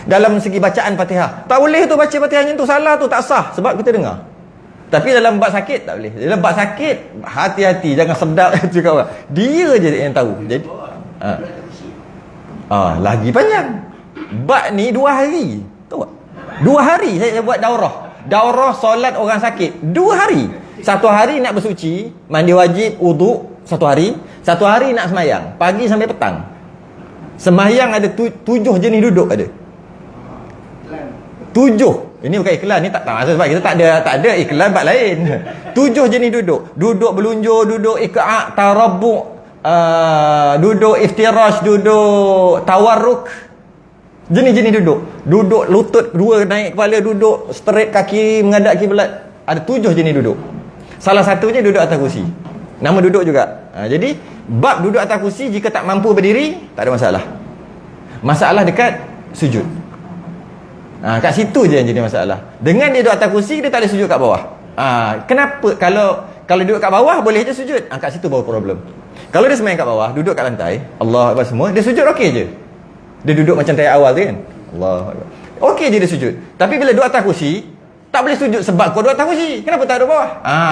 Dalam segi bacaan Fatihah, tak boleh tu baca Fatihahnya tu, salah tu, tak sah. Sebab kita dengar. Tapi dalam bab sakit tak boleh. Dalam bab sakit, hati-hati, jangan sedap cakap orang. Dia je yang tahu. Jadi lagi panjang. Bab ni 2 hari. Tahu tak? 2 hari saya buat daurah solat orang sakit. 2 hari. 1 hari nak bersuci, mandi wajib, wuduk 1 hari. 1 hari nak semayang, pagi sampai petang. Semayang ada 7 jenis duduk ada. 7. Ini bukan iklan, ni tak maksud sebab kita tak ada iklan bab lain. 7 jenis duduk. Duduk belunjur, duduk iqa', tarabbuk, duduk iftirash, duduk tawarruk. Jenis-jenis duduk. Duduk lutut 2 naik kepala, duduk straight kaki menghadap kiblat. Ada 7 jenis duduk. Salah satunya duduk atas kursi. Nama duduk juga. Jadi bab duduk atas kursi, jika tak mampu berdiri, tak ada masalah. Masalah dekat sujud. Kat situ je yang jadi masalah. Dengan dia duduk atas kursi, dia tak boleh sujud kat bawah. Kenapa? Kalau duduk kat bawah boleh je sujud. Kat situ baru problem. Kalau dia semayang kat bawah, duduk kat lantai, Allah Akbar semua, dia sujud okey je. Dia duduk macam tayar awal tu kan, Allah Akbar, okey je dia sujud. Tapi bila duduk atas kursi, tak boleh sujud sebab kau duduk atas kursi. Kenapa tak duduk bawah?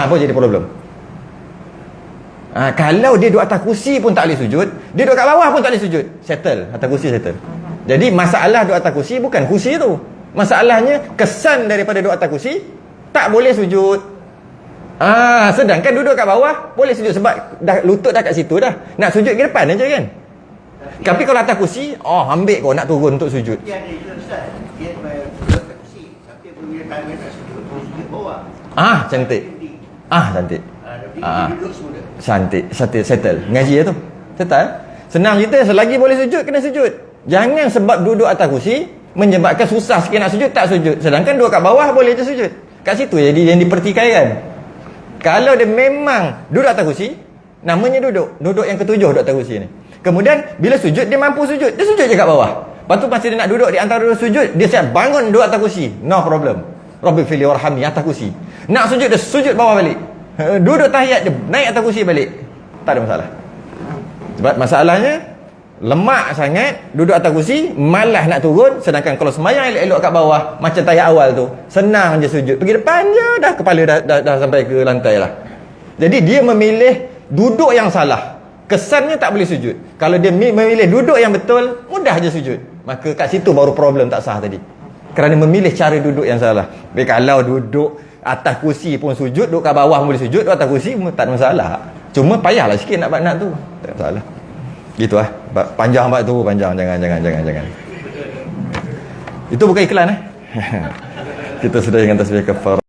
Baru jadi problem. Kalau dia duduk atas kursi pun tak boleh sujud, dia duduk kat bawah pun tak boleh sujud. Settle, atas kursi settle. Jadi masalah duduk atas kursi bukan kursi tu. Masalahnya kesan daripada duduk atas kursi, tak boleh sujud. Sedangkan duduk kat bawah boleh sujud sebab dah lutut dah kat situ dah. Nak sujud ke depan aja kan. Tapi kalau atas kursi, ambil kau nak turun untuk sujud. Dia ada itu Ustaz. Dia duduk kat kursi, tapi apabila tangan nak sujud, sujud bawah. Cantik. Cantik. Dia duduk semula. Cantik, settle. Ngaji tu. Settle. Senang cerita, selagi boleh sujud, kena sujud. Jangan sebab duduk atas kursi menyebabkan susah sikit nak sujud, tak sujud. Sedangkan duduk kat bawah boleh je sujud. Kat situ jadi yang dipertikaikan. Kalau dia memang duduk atas kursi, namanya duduk yang ketujuh duduk atas kursi ni. Kemudian bila sujud, dia mampu sujud, dia sujud je kat bawah. Lepas tu masa dia nak duduk di antara dua sujud, dia siap bangun duduk atas kursi, no problem. Rabbi fili warhamni, atas kursi. Nak sujud, dia sujud bawah balik. Duduk tahiyat, dia naik atas kursi balik. Tak ada masalah. Sebab masalahnya lemak sangat, duduk atas kursi, malas nak turun. Sedangkan kalau semayang elok-elok kat bawah, macam tahiyat awal tu, senang je sujud, pergi depan je, dah kepala dah sampai ke lantai lah. Jadi dia memilih duduk yang salah, kesannya tak boleh sujud. Kalau dia memilih duduk yang betul, mudah je sujud. Maka kat situ baru problem tak sah tadi, kerana memilih cara duduk yang salah. Tapi kalau duduk atas kursi pun sujud, duduk kat bawah boleh sujud, duduk atas kursi pun tak ada masalah. Cuma payahlah sikit nak tu, tak ada masalah. Gitu lah. Panjang bab tu, panjang. Jangan. Itu bukan iklan Kita sudah dengan tasbih kafar.